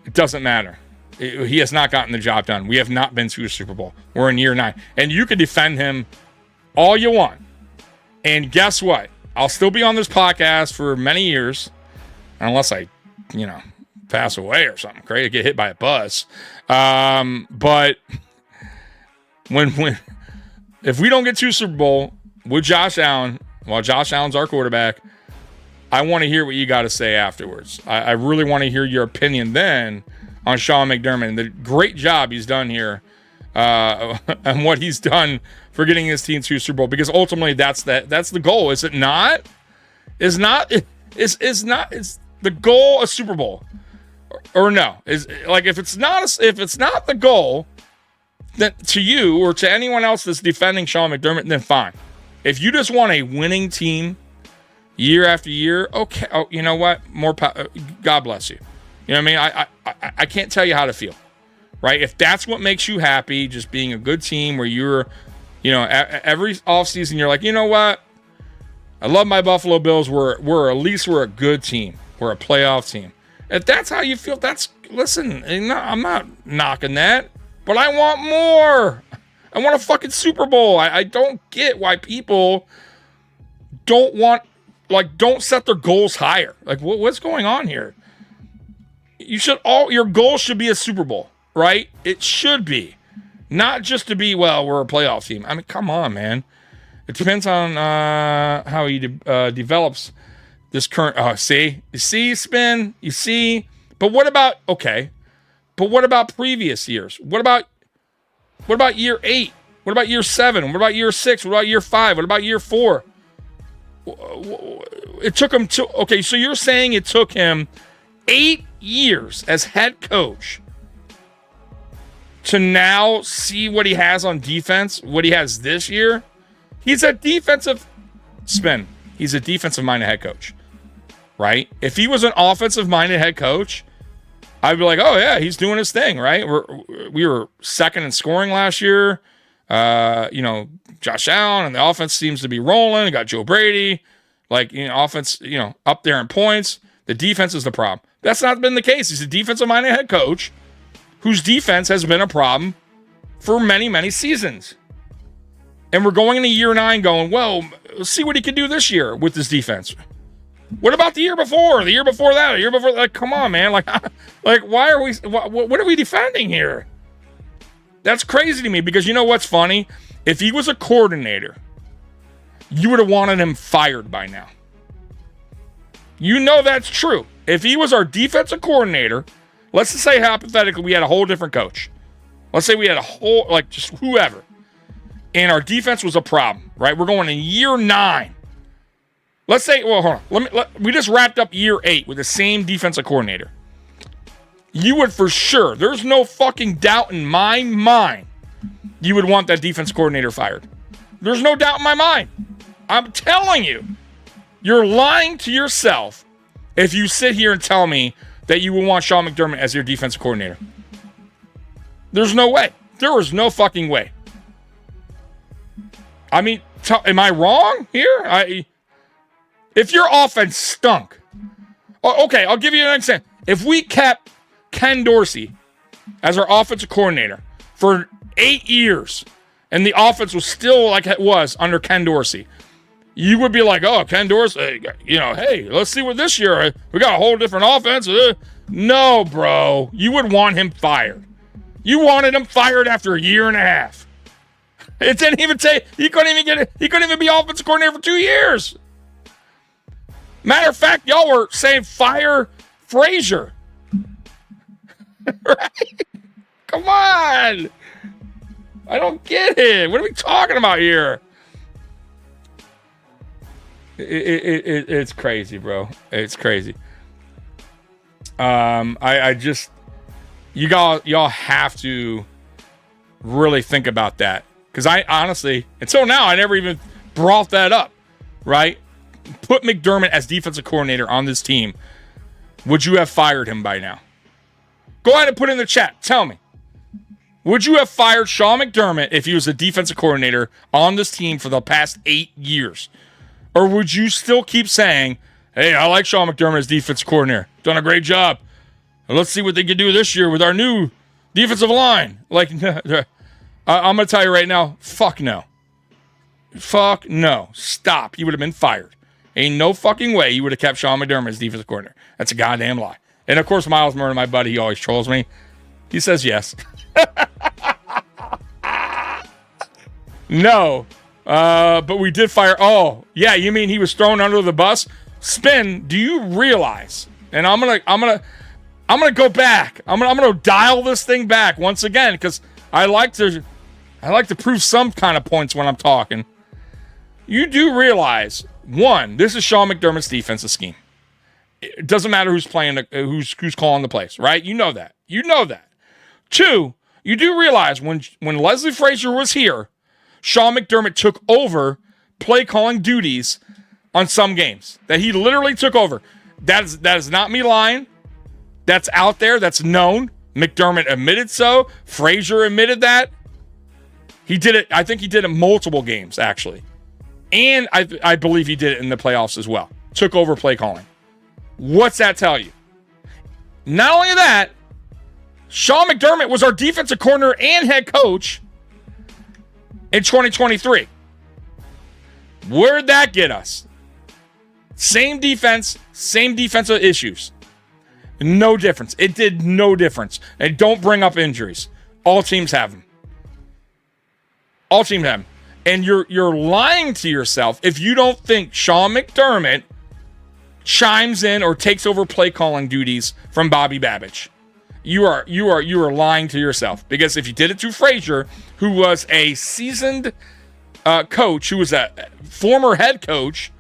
it doesn't matter. He has not gotten the job done. We have not been to a Super Bowl. We're in year 9. And you can defend him all you want. And guess what? I'll still be on this podcast for many years. Unless I, pass away or something crazy, get hit by a bus. But if we don't get to a Super Bowl with Josh Allen, while Josh Allen's our quarterback, I want to hear what you got to say afterwards. I really want to hear your opinion then on Sean McDermott and the great job he's done here and what he's done for getting his team to a Super Bowl. Because ultimately, that's the goal, is it not? Is the goal a Super Bowl or no? Is like if it's not the goal, then to you or to anyone else that's defending Sean McDermott, then fine. If you just want a winning team year after year, okay. Oh, you know what? God bless you. You know what I mean? I can't tell you how to feel, right? If that's what makes you happy, just being a good team where you're, every offseason you're like, you know what? I love my Buffalo Bills. We're at least we're a good team. We're a playoff team. If that's how you feel, listen, I'm not knocking that, but I want more. I want a fucking Super Bowl. I don't get why people don't set their goals higher. Like, what's going on here? Your goal should be a Super Bowl, right? It should be. Not just to be, we're a playoff team. I mean, come on, man. It depends on how he develops this current. You see, Spin? You see? But what about previous years? What about year 8? What about year 7? What about year 6? What about year 5? What about year 4? It took him so you're saying it took him 8 years as head coach to now see what he has on defense, what he has this year? He's a defensive minded head coach, right? If he was an offensive minded head coach, I'd be like, oh yeah, he's doing his thing, right? We were second in scoring last year. Josh Allen and the offense seems to be rolling. Got Joe Brady, offense, up there in points. The defense is the problem. That's not been the case. He's a defensive-minded head coach whose defense has been a problem for many, many seasons. And we're going into year 9 going, well, let's see what he can do this year with this defense. What about the year before? The year before that? The year before? Like, come on, man. Like why are we? What are we defending here? That's crazy to me because you know what's funny? If he was a coordinator, you would have wanted him fired by now. You know that's true. If he was our defensive coordinator, let's just say hypothetically we had a whole different coach. Let's say we had a whole, like just whoever. And our defense was a problem, right? We're going in year 9. Let's say, well, hold on. We just wrapped up year 8 with the same defensive coordinator. You would for sure, there's no fucking doubt in my mind, you would want that defense coordinator fired. There's no doubt in my mind. I'm telling you, you're lying to yourself if you sit here and tell me that you will want Sean McDermott as your defensive coordinator. There's no way. There is no fucking way. I mean, am I wrong here? If your offense stunk, okay, I'll give you an example. If we kept Ken Dorsey as our offensive coordinator for 8 years and the offense was still like it was under Ken Dorsey, you would be like, oh, Ken Dorsey, hey, let's see what this year, we got a whole different offense. No, bro, you would want him fired. You wanted him fired after a year and a half. It didn't even say he couldn't even be offensive coordinator for 2 years. Matter of fact, y'all were saying fire Frazier. Right? Come on. I don't get it. What are we talking about here? It's crazy, bro. It's crazy. I just, y'all have to really think about that. Because I honestly, until now, I never even brought that up, right? Put McDermott as defensive coordinator on this team. Would you have fired him by now? Go ahead and put it in the chat. Tell me. Would you have fired Sean McDermott if he was a defensive coordinator on this team for the past 8 years? Or would you still keep saying, hey, I like Sean McDermott as defensive coordinator. Done a great job. Let's see what they can do this year with our new defensive line. Like, I'm going to tell you right now, fuck no. Fuck no. Stop. He would have been fired. Ain't no fucking way you would have kept Sean McDermott as defensive coordinator. That's a goddamn lie. And, of course, Miles Murray, my buddy, he always trolls me. He says yes. No. But we did fire. Oh, yeah, you mean he was thrown under the bus? Spin, do you realize? And I'm gonna go back. I'm gonna dial this thing back once again because I like to prove some kind of points when I'm talking. You do realize, one, this is Sean McDermott's defensive scheme. It doesn't matter who's playing, who's calling the plays, right? You know that. You know that. Two, you do realize when Leslie Frazier was here, Sean McDermott took over play calling duties on some games. That he literally took over. That is not me lying. That's out there. That's known. McDermott admitted so. Frazier admitted that. He did it. I think he did it multiple games, actually. And I believe he did it in the playoffs as well. Took over play calling. What's that tell you? Not only that, Sean McDermott was our defensive coordinator and head coach in 2023. Where'd that get us? Same defense, same defensive issues. No difference. It did no difference. And don't bring up injuries. All teams have them. All teams have them. And you're lying to yourself if you don't think Sean McDermott chimes in or takes over play calling duties from Bobby Babich. You are lying to yourself, because if you did it to Frazier, who was a seasoned coach, who was a former head coach,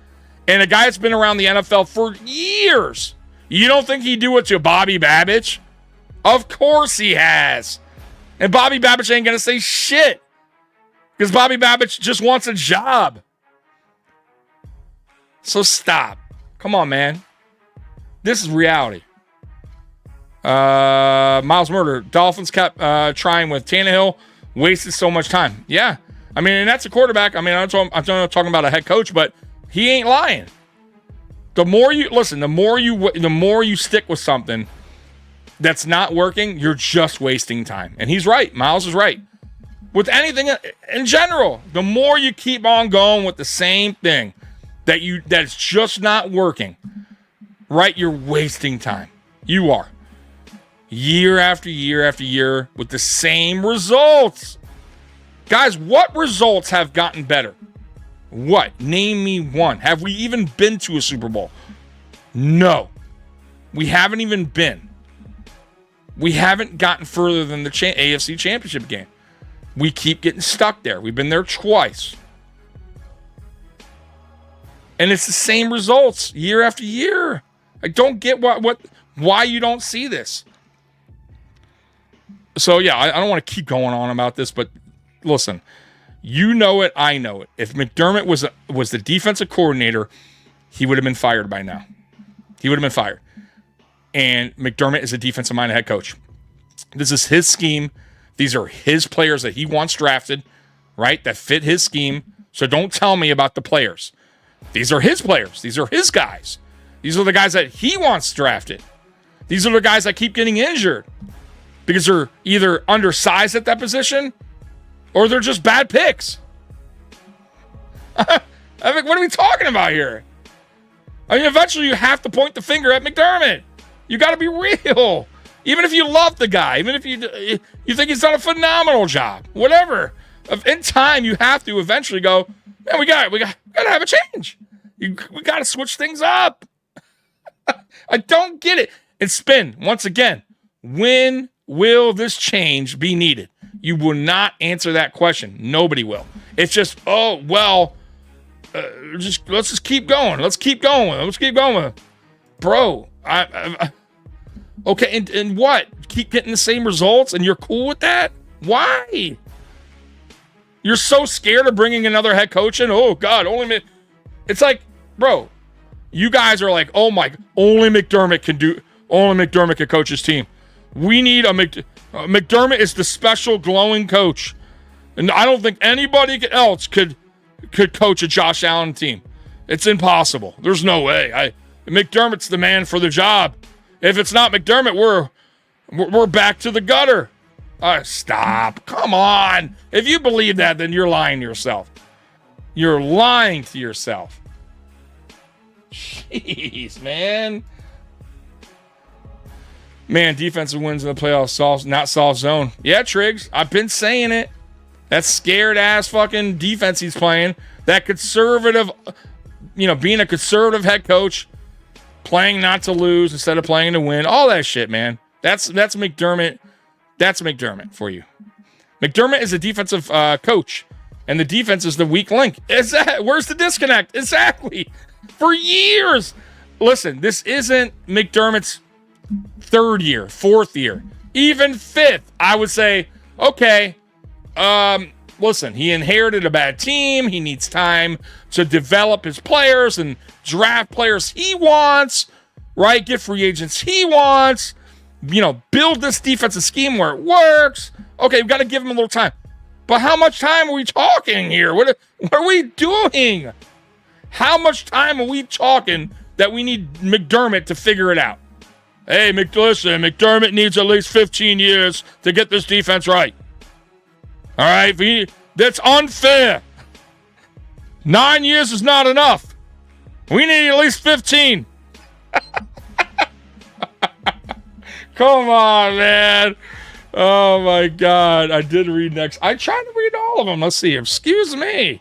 and a guy that's been around the NFL for years, you don't think he'd do it to Bobby Babich? Of course he has. And Bobby Babich ain't gonna say shit, because Bobby Babich just wants a job. So stop. Come on, man. This is reality. Miles Murder. Dolphins kept trying with Tannehill. Wasted so much time. Yeah. I mean, and that's a quarterback. I mean, I'm talking about a head coach, but he ain't lying. The more you stick with something that's not working, you're just wasting time. And he's right. Miles is right. With anything in general, the more you keep on going with the same thing that's just not working, right? You're wasting time. You are. Year after year after year with the same results. Guys, what results have gotten better? What? Name me one. Have we even been to a Super Bowl? No. We haven't even been. We haven't gotten further than the AFC Championship game. We keep getting stuck there. We've been there twice. And it's the same results year after year. I don't get why you don't see this. So, yeah, I don't want to keep going on about this, but listen, you know it, I know it. If McDermott was the defensive coordinator, he would have been fired by now. He would have been fired. And McDermott is a defensive-minded head coach. This is his scheme. These are his players that he wants drafted, right, that fit his scheme. So don't tell me about the players. These are his players. These are his guys. These are the guys that he wants drafted. These are the guys that keep getting injured because they're either undersized at that position or they're just bad picks. I mean, what are we talking about here? I mean, eventually you have to point the finger at McDermott. You got to be real. Even if you love the guy, even if you think he's done a phenomenal job, whatever. In time, you have to eventually go, man, we got to have a change. We got to switch things up. I don't get it. And spin, once again, when will this change be needed? You will not answer that question. Nobody will. It's just, let's just keep going. Let's keep going. Bro, okay, and what? Keep getting the same results and you're cool with that? Why? You're so scared of bringing another head coach in? Oh, God, it's like, bro, you guys are like, oh, my, only McDermott can coach his team. We need McDermott is the special glowing coach. And I don't think anybody else could coach a Josh Allen team. It's impossible. There's no way. McDermott's the man for the job. If it's not McDermott, we're back to the gutter. Stop. Come on. If you believe that, then you're lying to yourself. You're lying to yourself. Jeez, man. Man, defensive wins in the playoffs not soft zone. Yeah, Triggs, I've been saying it. That scared ass fucking defense he's playing. That conservative, being a conservative head coach, playing not to lose instead of playing to win. All that shit, man. That's McDermott. That's McDermott for you. McDermott is a defensive coach, and the defense is the weak link. Where's the disconnect? Exactly. For years. Listen, this isn't McDermott's third year, fourth year, even fifth. I would say, okay, listen, he inherited a bad team. He needs time to develop his players and draft players he wants, right? Get free agents he wants, build this defensive scheme where it works. Okay, we've got to give him a little time. But how much time are we talking here? What are we doing? How much time are we talking that we need McDermott to figure it out? Hey, listen, McDermott needs at least 15 years to get this defense right. All right? That's unfair. 9 years is not enough. We need at least 15. Come on, man. Oh, my God. I did read next. I tried to read all of them. Let's see. Excuse me.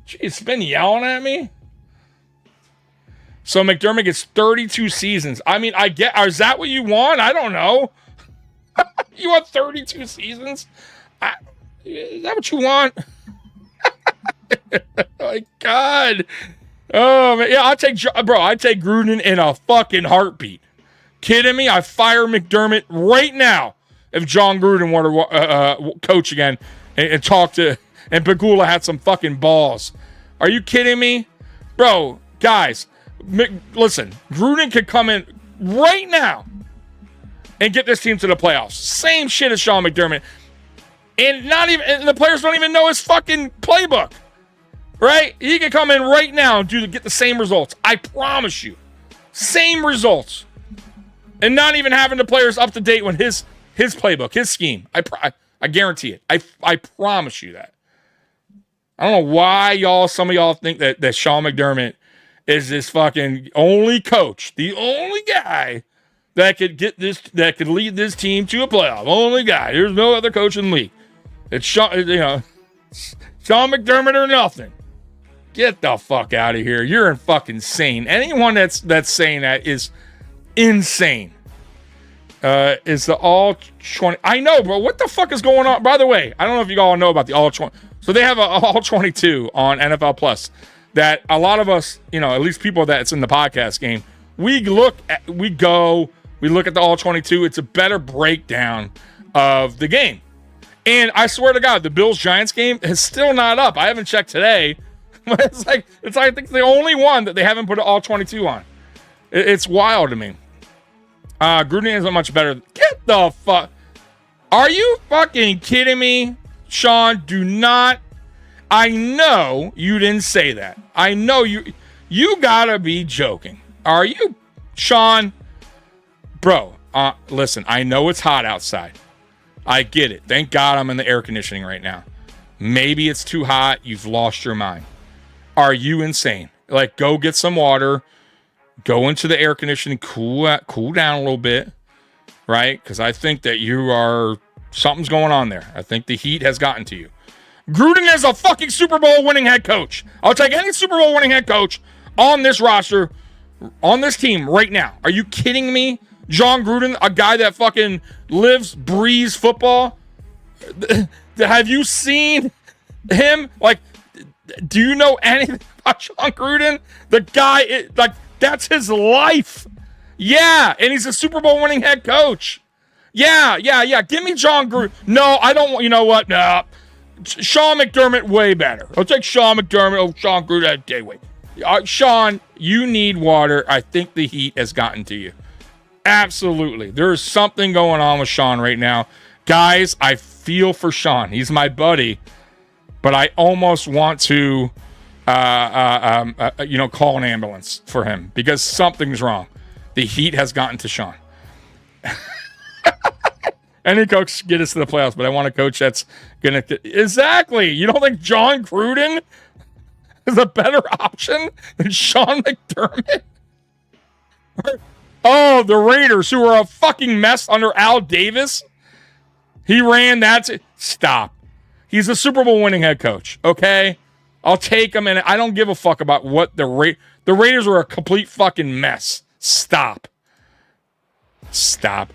Jeez, it's been yelling at me. So McDermott gets 32 seasons. I mean, is that what you want? I don't know. You want 32 seasons? Is that what you want? My God. Oh, man. Yeah, I'd take Gruden in a fucking heartbeat. Kidding me? I fire McDermott right now if John Gruden wanted to coach again and talk to, and Pagula had some fucking balls. Are you kidding me? Bro, guys, listen, Gruden could come in right now and get this team to the playoffs. Same shit as Sean McDermott. And the players don't even know his fucking playbook. right? He can come in right now and get the same results. I promise you. Same results. And not even having the players up to date with his playbook, his scheme. I guarantee it. I promise you that. I don't know why some of y'all think that Sean McDermott is this fucking only coach, the only guy that could lead this team to a playoff. Only guy. There's no other coach in the league. It's Sean McDermott or nothing. Get the fuck out of here. You're fucking insane. Anyone that's saying that is insane. Is the all 20? I know, bro. What the fuck is going on? By the way, I don't know if you all know about the all 20. So they have a all 22 on NFL Plus that a lot of us, at least people that's in the podcast game, we look at the all 22. It's a better breakdown of the game. And I swear to God, the Bills-Giants game is still not up. I haven't checked today. But it's I think the only one that they haven't put an all 22 on. It's wild to me. Gruden isn't much better. Get the fuck. Are you fucking kidding me? Sean, do not. I know you didn't say that. I know you gotta be joking. Are you, Sean? Bro, listen, I know it's hot outside. I get it. Thank God I'm in the air conditioning right now. Maybe it's too hot. You've lost your mind. Are you insane? Go get some water. Go into the air conditioning. Cool down a little bit. Right? Because I think that something's going on there. I think the heat has gotten to you. Gruden is a fucking Super Bowl winning head coach. I'll take any Super Bowl winning head coach on this roster, on this team right now. Are you kidding me? John Gruden, a guy that fucking lives, breathes football. Have you seen him? Do you know anything about John Gruden? The guy, that's his life. Yeah, and he's a Super Bowl winning head coach. Yeah. Give me John Gruden. No, I don't want, you know what? No. Sean McDermott, way better. I'll take Sean McDermott. Oh, Sean Gruden, day wait. Sean, you need water. I think the heat has gotten to you. Absolutely. There is something going on with Sean right now. Guys, I feel for Sean. He's my buddy. But I almost want to, call an ambulance for him because something's wrong. The heat has gotten to Sean. Any coach get us to the playoffs, but I want a coach that's going to... Exactly. You don't think John Gruden is a better option than Sean McDermott? Oh, the Raiders, who are a fucking mess under Al Davis. He ran that... Stop. He's a Super Bowl winning head coach, okay? I'll take him, and I don't give a fuck about what the Raiders are a complete fucking mess. Stop.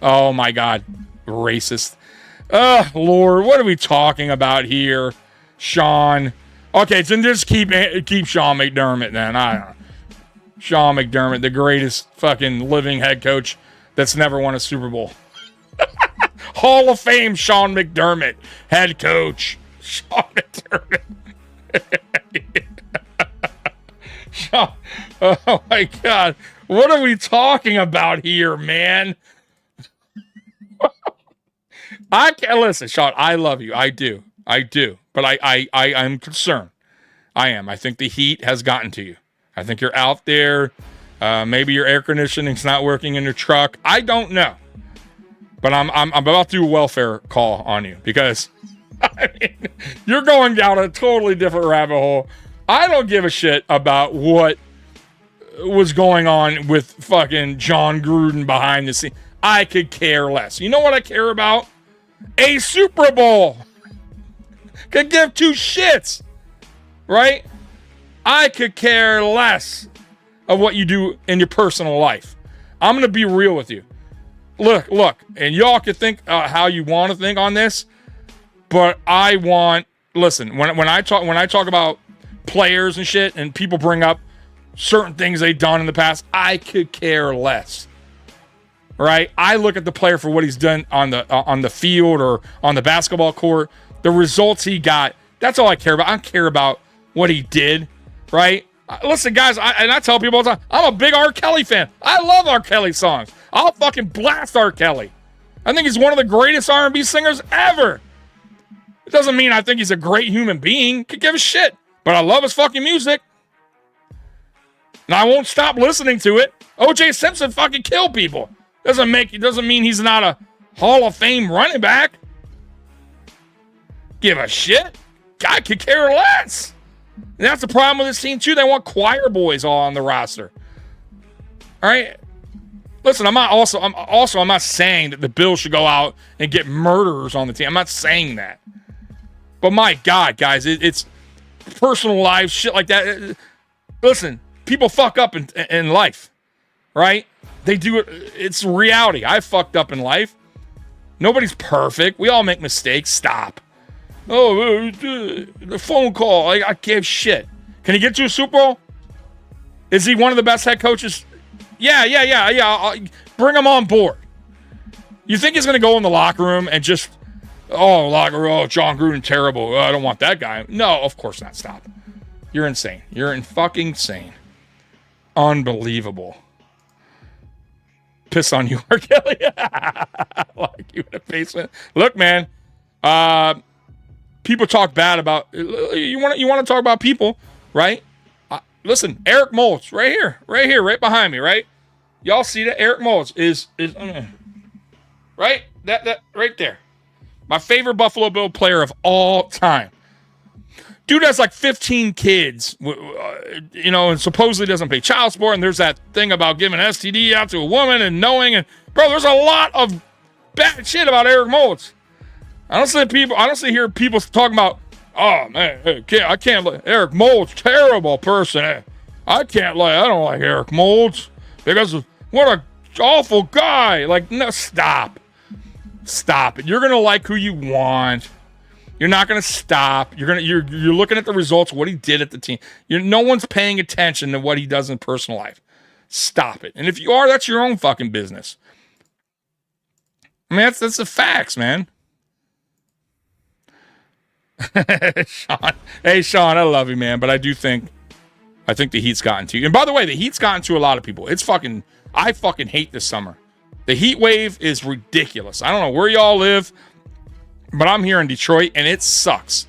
Oh, my God. Racist. Lord, what are we talking about here? Sean. Okay, so just keep Sean McDermott then. I don't know. Sean McDermott, the greatest fucking living head coach that's never won a Super Bowl. Hall of Fame Sean McDermott, head coach. Sean McDermott. Sean, oh my God. What are we talking about here, man? I can't listen, Sean. I love you. I do. But I'm concerned. I am. I think the heat has gotten to you. I think you're out there. Maybe your air conditioning's not working in your truck. I don't know. But I'm about to do a welfare call on you because you're going down a totally different rabbit hole. I don't give a shit about what was going on with fucking John Gruden behind the scene. I could care less. You know what I care about? A Super Bowl. Could give two shits. Right? I could care less of what you do in your personal life. I'm going to be real with you. Look, and y'all can think how you want to think on this, but listen, when I talk about players and shit and people bring up certain things they've done in the past, I could care less. Right? I look at the player for what he's done on the field or on the basketball court, the results he got. That's all I care about. I don't care about what he did, right? Listen, guys, I tell people all the time, I'm a big R. Kelly fan. I love R. Kelly songs. I'll fucking blast R. Kelly. I think he's one of the greatest R&B singers ever. It doesn't mean I think he's a great human being. Could give a shit. but I love his fucking music. And I won't stop listening to it. O.J. Simpson fucking killed people. Doesn't mean he's not a Hall of Fame running back. Give a shit. Guy could care less. And that's the problem with this team too. They want choir boys all on the roster. All right. Listen, I'm not saying that the Bills should go out and get murderers on the team. I'm not saying that. But my God, guys, it's personal lives, shit like that. Listen, people fuck up in life, right? They do it. It's reality. I fucked up in life. Nobody's perfect. We all make mistakes. Stop. Oh, the phone call. I gave shit. Can he get to a Super Bowl? Is he one of the best head coaches? Yeah. I'll bring him on board. You think he's going to go in the locker room and just, John Gruden, terrible. I don't want that guy. No, of course not. Stop. You're insane. You're fucking insane. Unbelievable. Piss on you, R. Kelly. Like you in the basement. Look, man. People talk bad about. You want to talk about people, right? Listen, Eric Moulds, right behind me, right? Y'all see that? Eric Moulds is right. That right there. My favorite Buffalo Bill player of all time. Dude has like 15 kids, and supposedly doesn't pay child support. And there's that thing about giving STD out to a woman and knowing. And bro, there's a lot of bad shit about Eric Moulds. I don't see hear people talking about, oh man, I can't let Eric Moulds, terrible person. I don't like Eric Moulds because of what a awful guy. Like, no, stop it. You're gonna like who you want. You're not gonna stop. You're looking at the results, what he did at the team. No one's paying attention to what he does in personal life. Stop it. And if you are, that's your own fucking business. I mean, that's the facts, man. Sean. Hey, Sean, I love you, man, but I think the heat's gotten to you. And by the way, the heat's gotten to a lot of people. I fucking hate this summer. The heat wave is ridiculous. I don't know where y'all live, but I'm here in Detroit, and it sucks.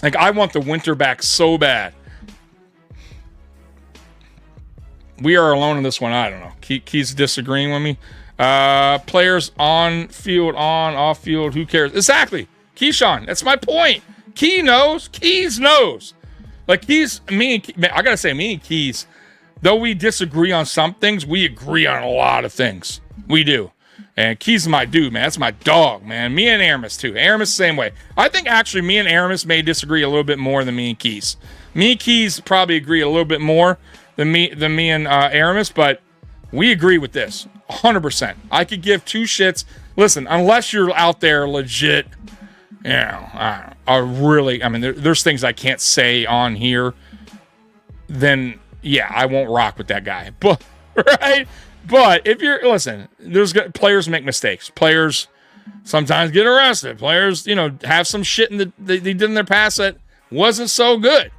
Like, I want the winter back so bad. We are alone in this one. I don't know. Key's disagreeing with me. Players on field, off field, who cares? Exactly. Keyshawn, that's my point. Keys knows. Like, I gotta say, me and Keys, though we disagree on some things, we agree on a lot of things. We do. And Keys is my dude, man. That's my dog, man. Me and Aramis, too. Aramis, same way. I think, actually, me and Aramis may disagree a little bit more than me and Keys. Me and Keys probably agree a little bit more than me and Aramis, but we agree with this, 100%. I could give two shits. Listen, unless you're out there legit, there's things I can't say on here, then, yeah, I won't rock with that guy. But, right? But if players make mistakes. Players sometimes get arrested. Players, have some shit they did in their past that wasn't so good.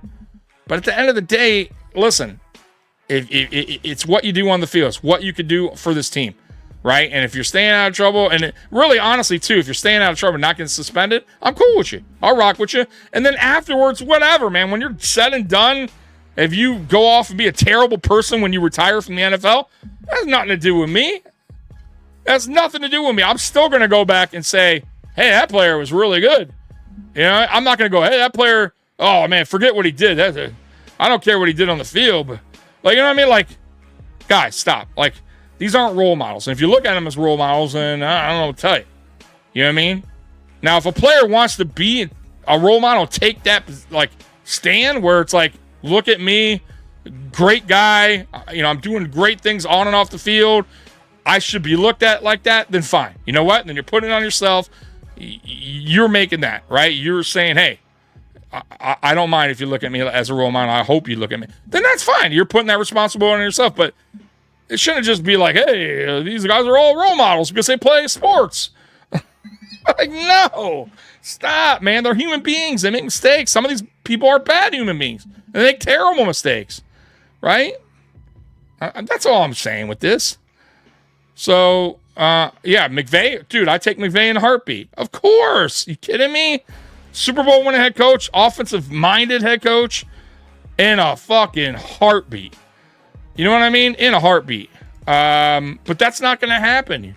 But at the end of the day, listen, it's what you do on the field. It's what you could do for this team, right? And if you're staying out of trouble, and really, honestly, too, if you're staying out of trouble and not getting suspended, I'm cool with you. I'll rock with you. And then afterwards, whatever, man. When you're said and done, if you go off and be a terrible person when you retire from the NFL, that has nothing to do with me. That's nothing to do with me. I'm still going to go back and say, hey, that player was really good. I'm not going to go, hey, that player, oh, man, forget what he did. I don't care what he did on the field. But, you know what I mean? Like, guys, stop. Like, these aren't role models. And if you look at them as role models, then I don't know what to tell you. You know what I mean? Now, if a player wants to be a role model, take that, stand where it's like, look at me, great guy. I'm doing great things on and off the field. I should be looked at like that. Then fine. You know what? Then you're putting it on yourself. You're making that, right? You're saying, hey, I don't mind if you look at me as a role model. I hope you look at me. Then that's fine. You're putting that responsibility on yourself. But it shouldn't just be like, hey, these guys are all role models because they play sports. Like, no. Stop, man. They're human beings. They make mistakes. Some of these people are bad human beings. They make terrible mistakes, right? That's all I'm saying with this. So, McVay. Dude, I take McVay in a heartbeat. Of course. You kidding me? Super Bowl winning head coach, offensive-minded head coach, in a fucking heartbeat. You know what I mean? In a heartbeat. But that's not going to happen.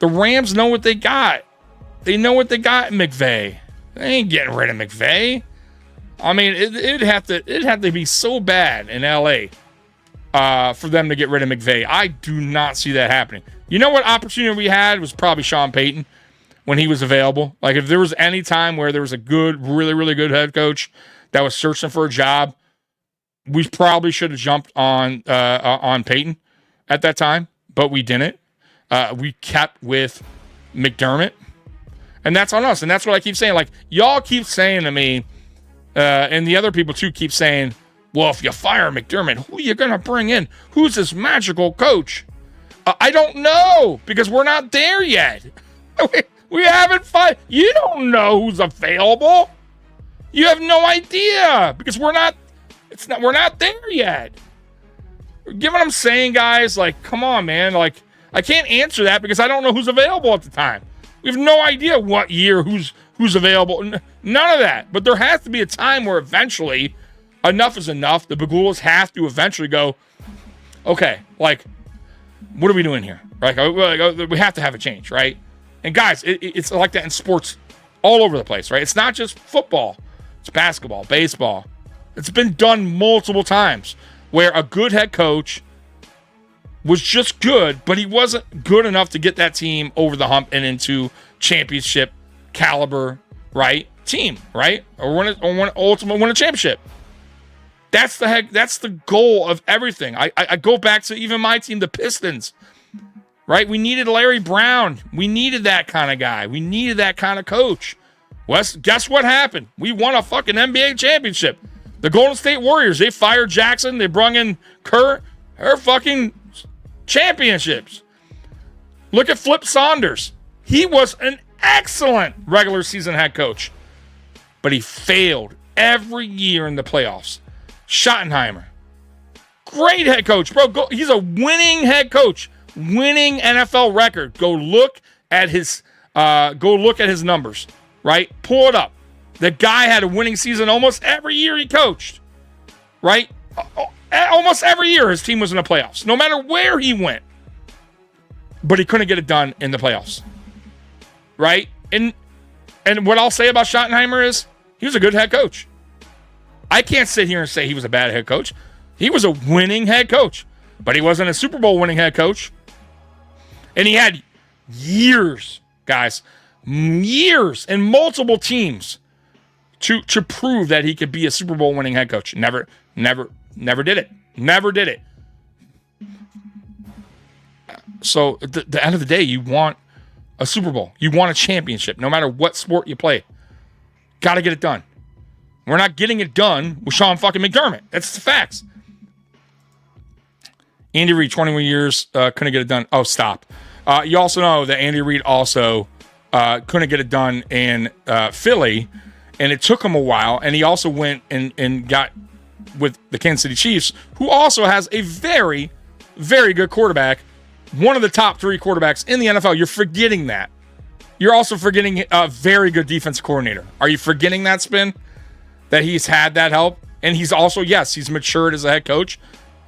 The Rams know what they got. They know what they got in McVay. They ain't getting rid of McVay. I mean, it'd have to be so bad in LA for them to get rid of McVay. I do not see that happening. You know what opportunity we had was probably Sean Payton when he was available. Like, if there was any time where there was a good, really, really good head coach that was searching for a job, we probably should have jumped on Payton at that time, but we didn't. We kept with McDermott, and that's on us. And that's what I keep saying. Like, y'all keep saying to me, and the other people too keep saying, well, if you fire McDermott, who are you going to bring in? Who's this magical coach? I don't know, because we're not there yet. We haven't fired. You don't know who's available. You have no idea, because we're not there yet. Get what I'm saying, guys? Like, come on, man. Like, I can't answer that because I don't know who's available at the time. We have no idea what year who's available. None of that. But there has to be a time where eventually enough is enough. The Bagulas have to eventually go, okay, like, what are we doing here? Like, we have to have a change, right? And guys, it's like that in sports all over the place, right? It's not just football. It's basketball, baseball. It's been done multiple times where a good head coach was just good, but he wasn't good enough to get that team over the hump and into championship caliber, right? Team, right? Or ultimately win a championship. That's the goal of everything. I go back to even my team, the Pistons, right? We needed Larry Brown. We needed that kind of guy. We needed that kind of coach. Well, guess what happened? We won a fucking NBA championship. The Golden State Warriors, they fired Jackson. They brung in Kerr. Her fucking championships. Look at Flip Saunders. He was an excellent regular season head coach, but he failed every year in the playoffs. Schottenheimer, great head coach, bro. He's a winning head coach, winning NFL record. Go look at his numbers, right? Pull it up. The guy had a winning season almost every year he coached, right? Almost every year his team was in the playoffs, no matter where he went. But he couldn't get it done in the playoffs, right? And what I'll say about Schottenheimer is he was a good head coach. I can't sit here and say he was a bad head coach. He was a winning head coach, but he wasn't a Super Bowl winning head coach. And he had years, guys, years and multiple teams to prove that he could be a Super Bowl winning head coach. Never did it. Never did it. So at the end of the day, you want a Super Bowl. You want a championship, no matter what sport you play. Got to get it done. We're not getting it done with Sean fucking McDermott. That's the facts. Andy Reid, 21 years, couldn't get it done. Oh, stop. You also know that Andy Reid also couldn't get it done in Philly, and it took him a while, and he also went and got with the Kansas City Chiefs, who also has a very, very good quarterback, one of the top 3 quarterbacks in the NFL. You're forgetting that. You're also forgetting a very good defensive coordinator. Are you forgetting that, Spin? That he's had that help? And he's also, yes, he's matured as a head coach,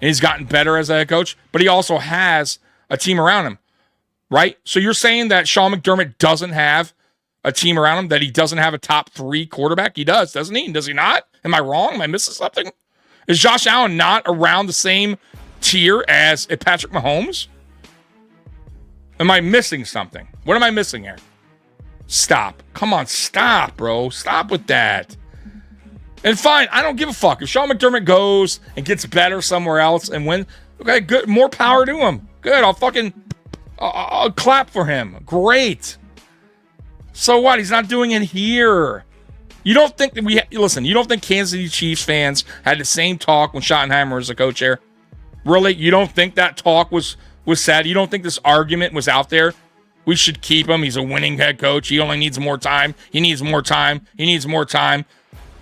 and he's gotten better as a head coach, but he also has a team around him, right? So you're saying that Sean McDermott doesn't have a team around him, that he doesn't have a top 3 quarterback? He does, doesn't he? Does he not? Am I wrong? Am I missing something? Is Josh Allen not around the same tier as Patrick Mahomes? Am I missing something? What am I missing here? Stop. Come on, stop, bro. Stop with that. And fine, I don't give a fuck. If Sean McDermott goes and gets better somewhere else and wins, okay, good. More power to him. Good. I'll clap for him. Great. So what? He's not doing it here. You don't think that listen, you don't think Kansas City Chiefs fans had the same talk when Schottenheimer was the coach here? Really? You don't think that talk was said? You don't think this argument was out there? We should keep him. He's a winning head coach. He only needs more time. He needs more time. He needs more time.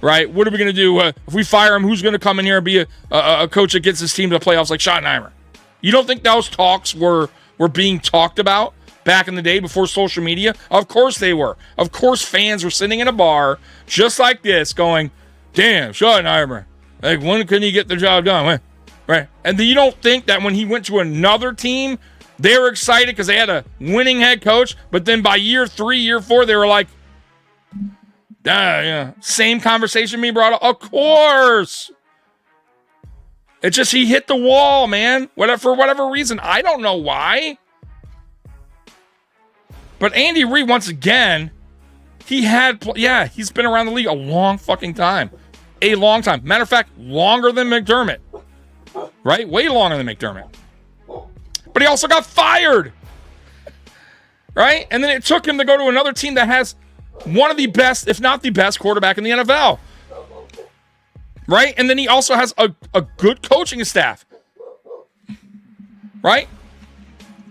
Right? What are we going to do? If we fire him, who's going to come in here and be a coach that gets his team to the playoffs like Schottenheimer? You don't think those talks were being talked about back in the day before social media? Of course they were. Of course fans were sitting in a bar just like this going, damn, Schottenheimer, like, when can he get the job done? Right? And then you don't think that when he went to another team, they were excited because they had a winning head coach, but then by year 3, year 4, they were like, yeah, same conversation me brought up. Of course. It's just he hit the wall, man. For whatever reason. I don't know why. But Andy Reid, once again, he's been around the league a long fucking time. A long time. Matter of fact, longer than McDermott. Right? Way longer than McDermott. But he also got fired. Right? And then it took him to go to another team that has one of the best, if not the best, quarterback in the NFL. Right? And then he also has a good coaching staff. Right?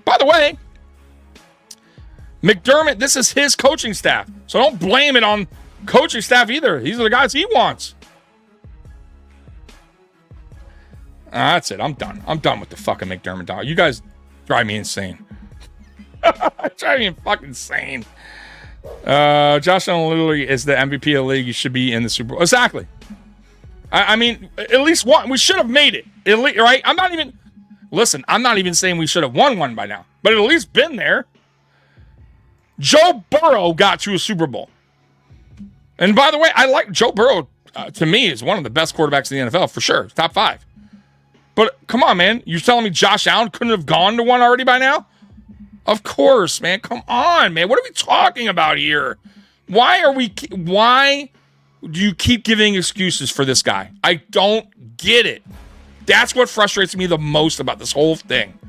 By the way, McDermott, this is his coaching staff. So don't blame it on coaching staff either. These are the guys he wants. That's it. I'm done. I'm done with the fucking McDermott dog. You guys drive me insane. Drive me fucking insane. Josh Allen literally is the MVP of the league. You should be in the Super Bowl. Exactly. I mean, at least one. We should have made it. Right? I'm not even saying we should have won one by now. But at least been there. Joe Burrow got to a Super Bowl. And by the way, I like Joe Burrow. To me, is one of the best quarterbacks in the NFL for sure. Top 5. But come on, man. You're telling me Josh Allen couldn't have gone to one already by now? Of course, man. Come on, man. What are we talking about here? Why do you keep giving excuses for this guy? I don't get it. That's what frustrates me the most about this whole thing.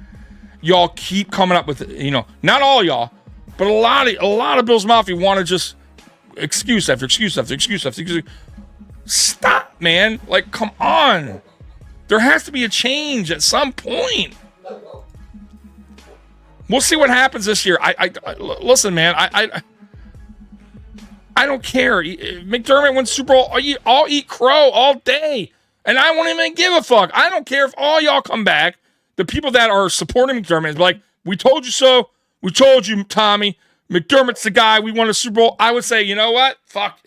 Y'all keep coming up with, not all y'all, but a lot of Bills Mafia want to just excuse after excuse after excuse after excuse. Stop, man. Like, come on. There has to be a change at some point. We'll see what happens this year. Listen, man. I don't care. McDermott wins Super Bowl. I'll eat crow all day, and I won't even give a fuck. I don't care if all y'all come back. The people that are supporting McDermott is like, we told you so. We told you, Tommy. McDermott's the guy. We won a Super Bowl. I would say, you know what? Fuck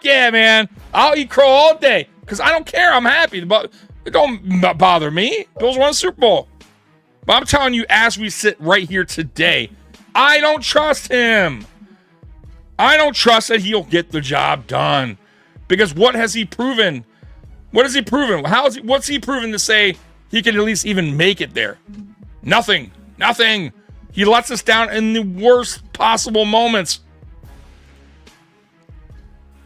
yeah, man. I'll eat crow all day because I don't care. I'm happy, but it don't bother me. Bills won a Super Bowl. But I'm telling you, as we sit right here today, I don't trust him. I don't trust that he'll get the job done. Because what has he proven? What has he proven? What's he proven to say he can at least even make it there? Nothing. He lets us down in the worst possible moments.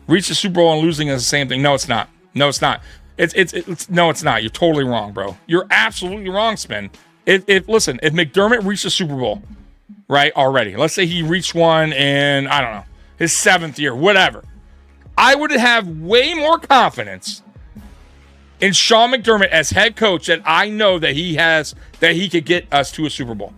Reach the Super Bowl and losing is the same thing. No, it's not. No, it's not. No, it's not. You're totally wrong, bro. You're absolutely wrong, Spin. Listen, if McDermott reached the Super Bowl, right, already, let's say he reached one in, I don't know, his 7th year, whatever, I would have way more confidence in Sean McDermott as head coach that I know that he could get us to a Super Bowl,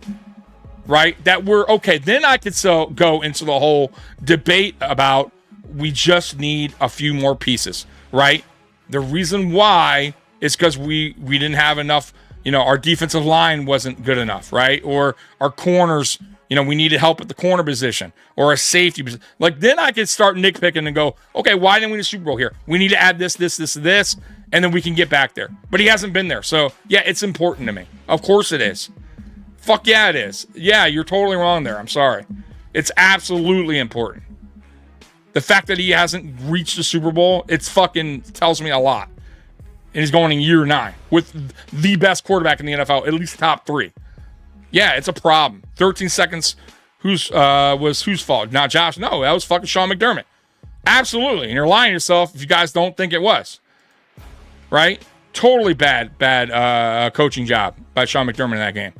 right? That we're, okay, then I could go into the whole debate about we just need a few more pieces, right? The reason why is because we didn't have enough. Our defensive line wasn't good enough, right? Or our corners, we needed help at the corner position or a safety position. Like, then I could start nitpicking and go, okay, why didn't we win a Super Bowl here? We need to add this, and then we can get back there. But he hasn't been there. So, yeah, it's important to me. Of course it is. Fuck yeah, it is. Yeah, you're totally wrong there. I'm sorry. It's absolutely important. The fact that he hasn't reached the Super Bowl, it's fucking tells me a lot. And he's going in year 9 with the best quarterback in the NFL, at least top 3. Yeah, it's a problem. 13 seconds. Whose fault? Not Josh. No, that was fucking Sean McDermott. Absolutely. And you're lying to yourself if you guys don't think it was. Right? Totally bad coaching job by Sean McDermott in that game.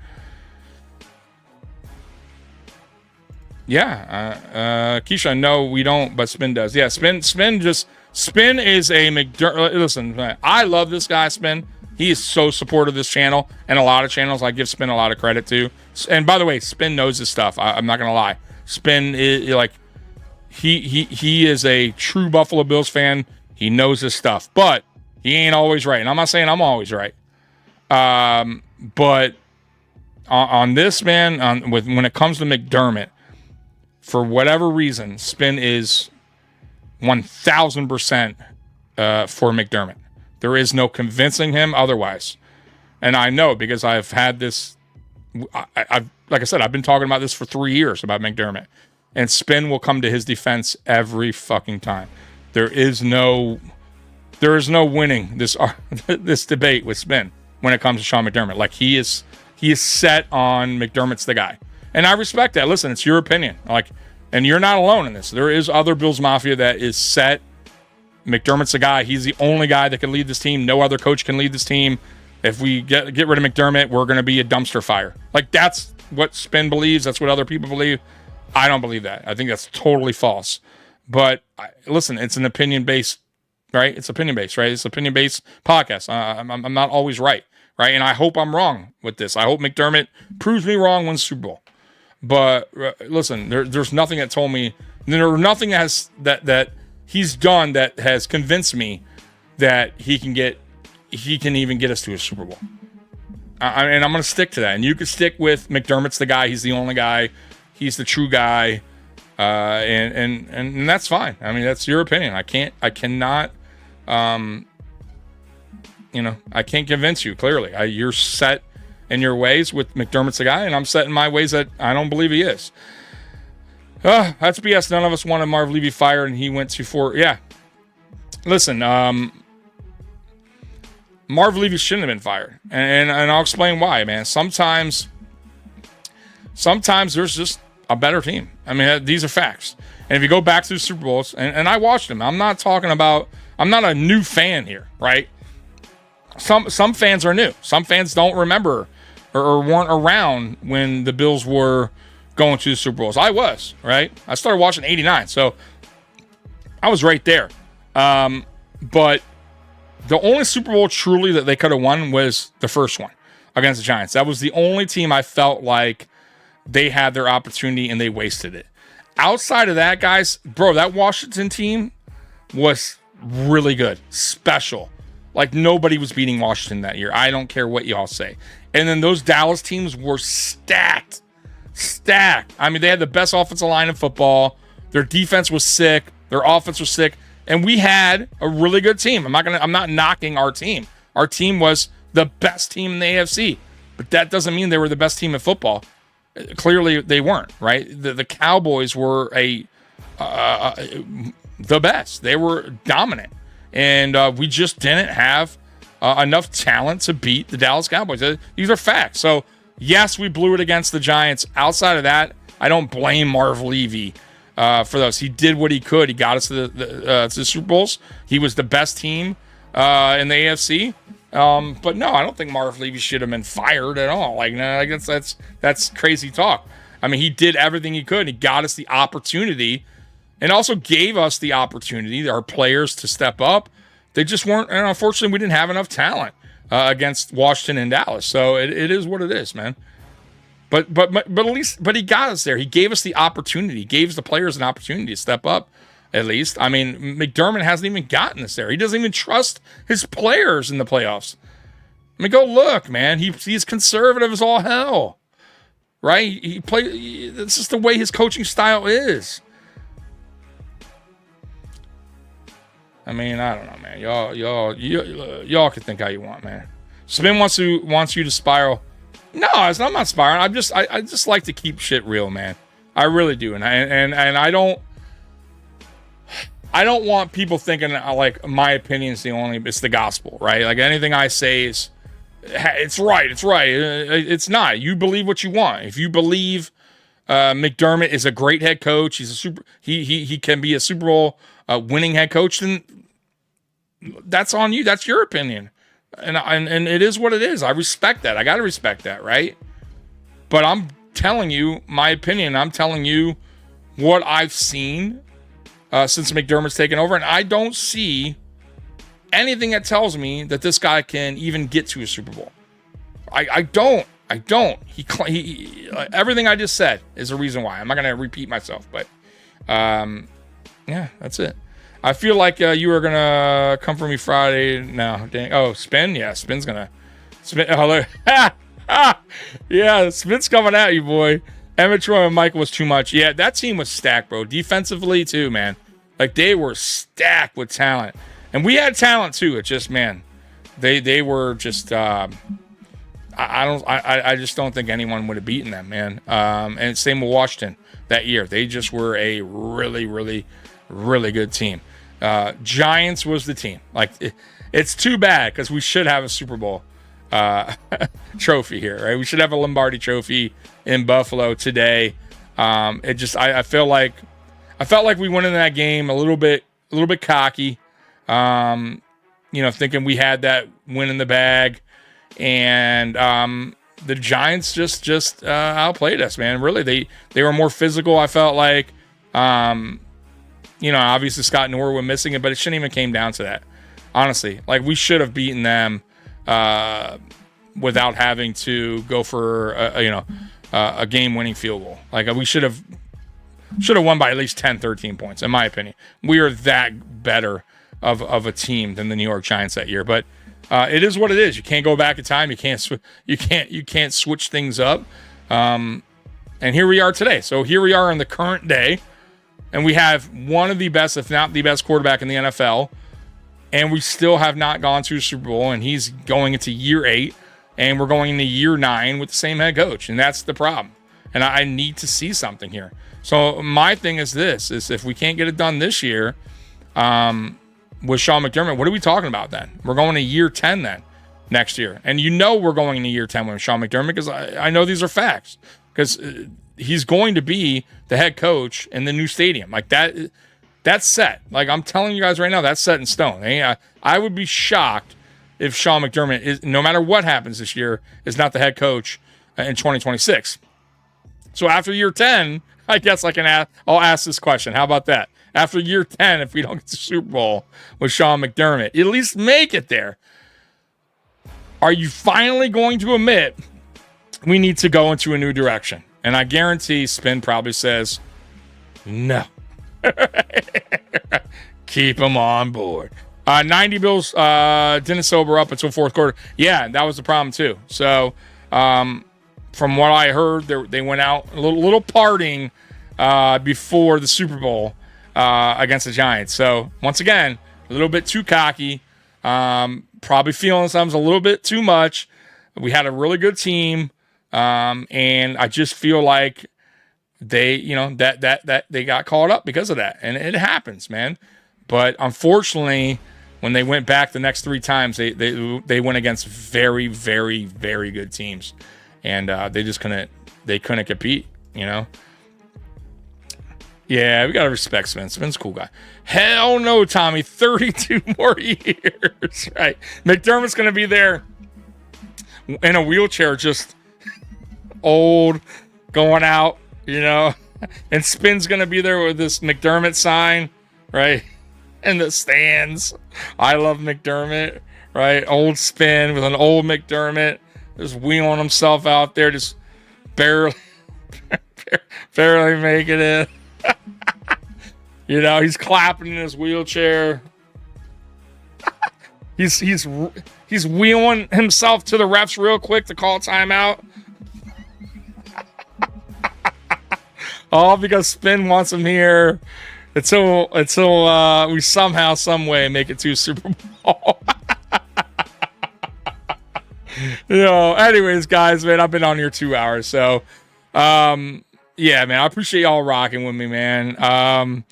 Yeah. Keisha, no, we don't, but Spin does. Yeah, Spin is a McDermott. Listen, I love this guy, Spin. He is so supportive of this channel and a lot of channels. I give Spin a lot of credit to. And by the way, Spin knows his stuff. I'm not gonna lie. Spin is like he is a true Buffalo Bills fan. He knows his stuff, but he ain't always right. And I'm not saying I'm always right. But on this, man, when it comes to McDermott, for whatever reason, Spin is 1,000% for McDermott. There is no convincing him otherwise. And I know because I've had this, I've like I said, I've been talking about this for 3 years about McDermott. And Spin will come to his defense every fucking time. There is no winning this this debate with Spin when it comes to Sean McDermott. Like he is set on McDermott's the guy. And I respect that. Listen, it's your opinion. Like, and you're not alone in this. There is other Bills Mafia that is set. McDermott's the guy. He's the only guy that can lead this team. No other coach can lead this team. If we get rid of McDermott, we're going to be a dumpster fire. Like, that's what Spin believes. That's what other people believe. I don't believe that. I think that's totally false. But listen, it's an opinion-based, right? It's opinion-based, right? It's an opinion-based podcast. I'm not always right? And I hope I'm wrong with this. I hope McDermott proves me wrong, wins Super Bowl. But listen, there's nothing that told me, there's nothing that he's done that has convinced me that he can even get us to a Super Bowl. And I'm going to stick to that. And you can stick with McDermott's the guy. He's the only guy. He's the true guy. And that's fine. I mean, that's your opinion. I cannot, I can't convince you clearly. You're set in your ways with McDermott's the guy, and I'm set in my ways that I don't believe he is. That's BS. None of us wanted Marv Levy fired, and he went to 4. Yeah. Listen, Marv Levy shouldn't have been fired. And I'll explain why, man. Sometimes there's just a better team. I mean, these are facts. And if you go back to the Super Bowls, and I watched them, I'm not a new fan here, right? Some fans are new. Some fans don't remember or weren't around when the Bills were going to the Super Bowls. I was, right? I started watching in '89, so I was right there. But the only Super Bowl truly that they could have won was the first one against the Giants. That was the only team I felt like they had their opportunity and they wasted it. Outside of that, guys, bro, that Washington team was really good, special. Like, nobody was beating Washington that year. I don't care what y'all say. And then those Dallas teams were stacked. I mean, they had the best offensive line in football. Their defense was sick. Their offense was sick. And we had a really good team. I'm not knocking our team. Our team was the best team in the AFC. But that doesn't mean they were the best team in football. Clearly, they weren't, right? The Cowboys were the best. They were dominant. And we just didn't have enough talent to beat the Dallas Cowboys. These are facts. So, yes, we blew it against the Giants. Outside of that, I don't blame Marv Levy for those. He did what he could. He got us to the Super Bowls. He was the best team in the AFC. But no, I don't think Marv Levy should have been fired at all. Like, no, I guess that's crazy talk. I mean, he did everything he could. He got us the opportunity and also gave us the opportunity, our players, to step up. They just weren't, and unfortunately, we didn't have enough talent against Washington and Dallas. So it is what it is, man. But at least he got us there. He gave us the opportunity. He gave the players an opportunity to step up. At least, I mean, McDermott hasn't even gotten us there. He doesn't even trust his players in the playoffs. I mean, go look, man. He's conservative as all hell, right? This is the way his coaching style is. I mean, I don't know, man. Y'all can think how you want, man. Spin wants you to spiral. No, I'm not spiraling. I just like to keep shit real, man. I really do, and I don't want people thinking like my opinion is it's the gospel, right? Like anything I say is it's right. It's not. You believe what you want. If you believe McDermott is a great head coach, he can be a Super Bowl winning head coach, then that's on you. That's your opinion. And it is what it is. I respect that. I got to respect that, right? But I'm telling you my opinion. I'm telling you what I've seen since McDermott's taken over, and I don't see anything that tells me that this guy can even get to a Super Bowl. I don't. He everything I just said is a reason why. I'm not going to repeat myself, but yeah, that's it. I feel like you are going to come for me Friday. No, dang. Oh, Spin? Yeah, Spin's going to. Spin. Oh, look. Yeah, Smith's coming at you, boy. Emmett Troy and Michael was too much. Yeah, that team was stacked, bro. Defensively, too, man. Like, they were stacked with talent. And we had talent, too. It's just, man, they were just... I just don't think anyone would have beaten them, man. And same with Washington that year. They just were a really, really, really good team. Giants was the team. Like, it's too bad because we should have a Super Bowl trophy here, right? We should have a Lombardi trophy in Buffalo today. I felt like we went into that game a little bit cocky, thinking we had that win in the bag. And the Giants just outplayed us, man. Really, they were more physical. I felt like, obviously Scott Norwood missing it, but it shouldn't even came down to that. Honestly, like we should have beaten them without having to go for a game-winning field goal. Like we should have won by at least 10, 13 points, in my opinion. We are that better of a team than the New York Giants that year, but. It is what it is. You can't go back in time. You can't switch things up. And here we are today. So here we are in the current day, and we have one of the best, if not the best, quarterback in the NFL, and we still have not gone to a Super Bowl. And he's going into year 8, and we're going into year 9 with the same head coach, and that's the problem. And I need to see something here. So my thing is this: is if we can't get it done this year, with Sean McDermott, what are we talking about then? We're going to year 10 then next year. And we're going into year 10 with Sean McDermott because I know these are facts. Because he's going to be the head coach in the new stadium. Like that's set. Like I'm telling you guys right now, that's set in stone. I would be shocked if Sean McDermott, is, no matter what happens this year, is not the head coach in 2026. So after year 10, I guess I'll ask this question. How about that? After year 10, if we don't get the Super Bowl with Sean McDermott, at least make it there. Are you finally going to admit we need to go into a new direction? And I guarantee Spin probably says, no. Keep him on board. 90 Bills didn't sober up until fourth quarter. Yeah, that was the problem too. So from what I heard, they went out a little partying before the Super Bowl. Against the Giants. So once again, a little bit too cocky, probably feeling something's a little bit too much. We had a really good team. And I just feel like they, that they got caught up because of that. And it happens, man. But unfortunately, when they went back the next 3 times, they went against very, very, very good teams. And they just couldn't compete, Yeah, we gotta respect Spin. Spin's a cool guy. Hell no, Tommy. 32 more years, right? McDermott's gonna be there in a wheelchair, just old, going out, And Spin's gonna be there with this McDermott sign, right? In the stands. I love McDermott, right? Old Spin with an old McDermott, just wheeling himself out there, just barely making it. He's clapping in his wheelchair. He's wheeling himself to the refs real quick to call timeout. All because Spin wants him here until we somehow, some way make it to Super Bowl. Anyways, guys, man, I've been on here 2 hours, so yeah, man, I appreciate y'all rocking with me, man.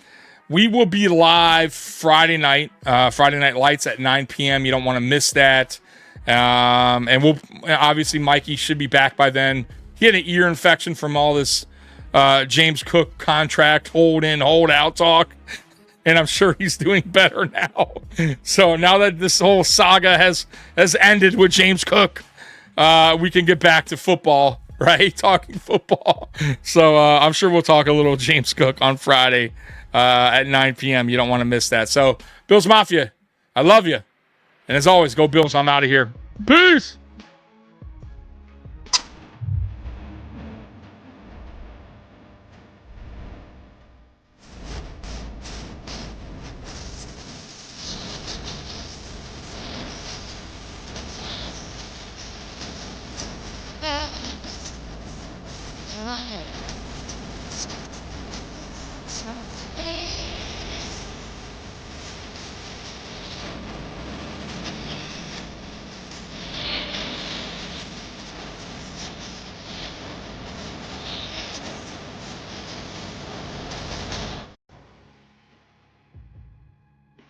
We will be live Friday night lights at 9 p.m. You don't want to miss that. And we'll obviously Mikey should be back by then. He had an ear infection from all this James Cook contract hold in, hold out talk. And I'm sure he's doing better now. So now that this whole saga has ended with James Cook, we can get back to football, right? Talking football. So I'm sure we'll talk a little James Cook on Friday at 9 p.m. You don't want to miss that. So Bills Mafia, I love you. And as always, go Bills. I'm out of here. Peace. time.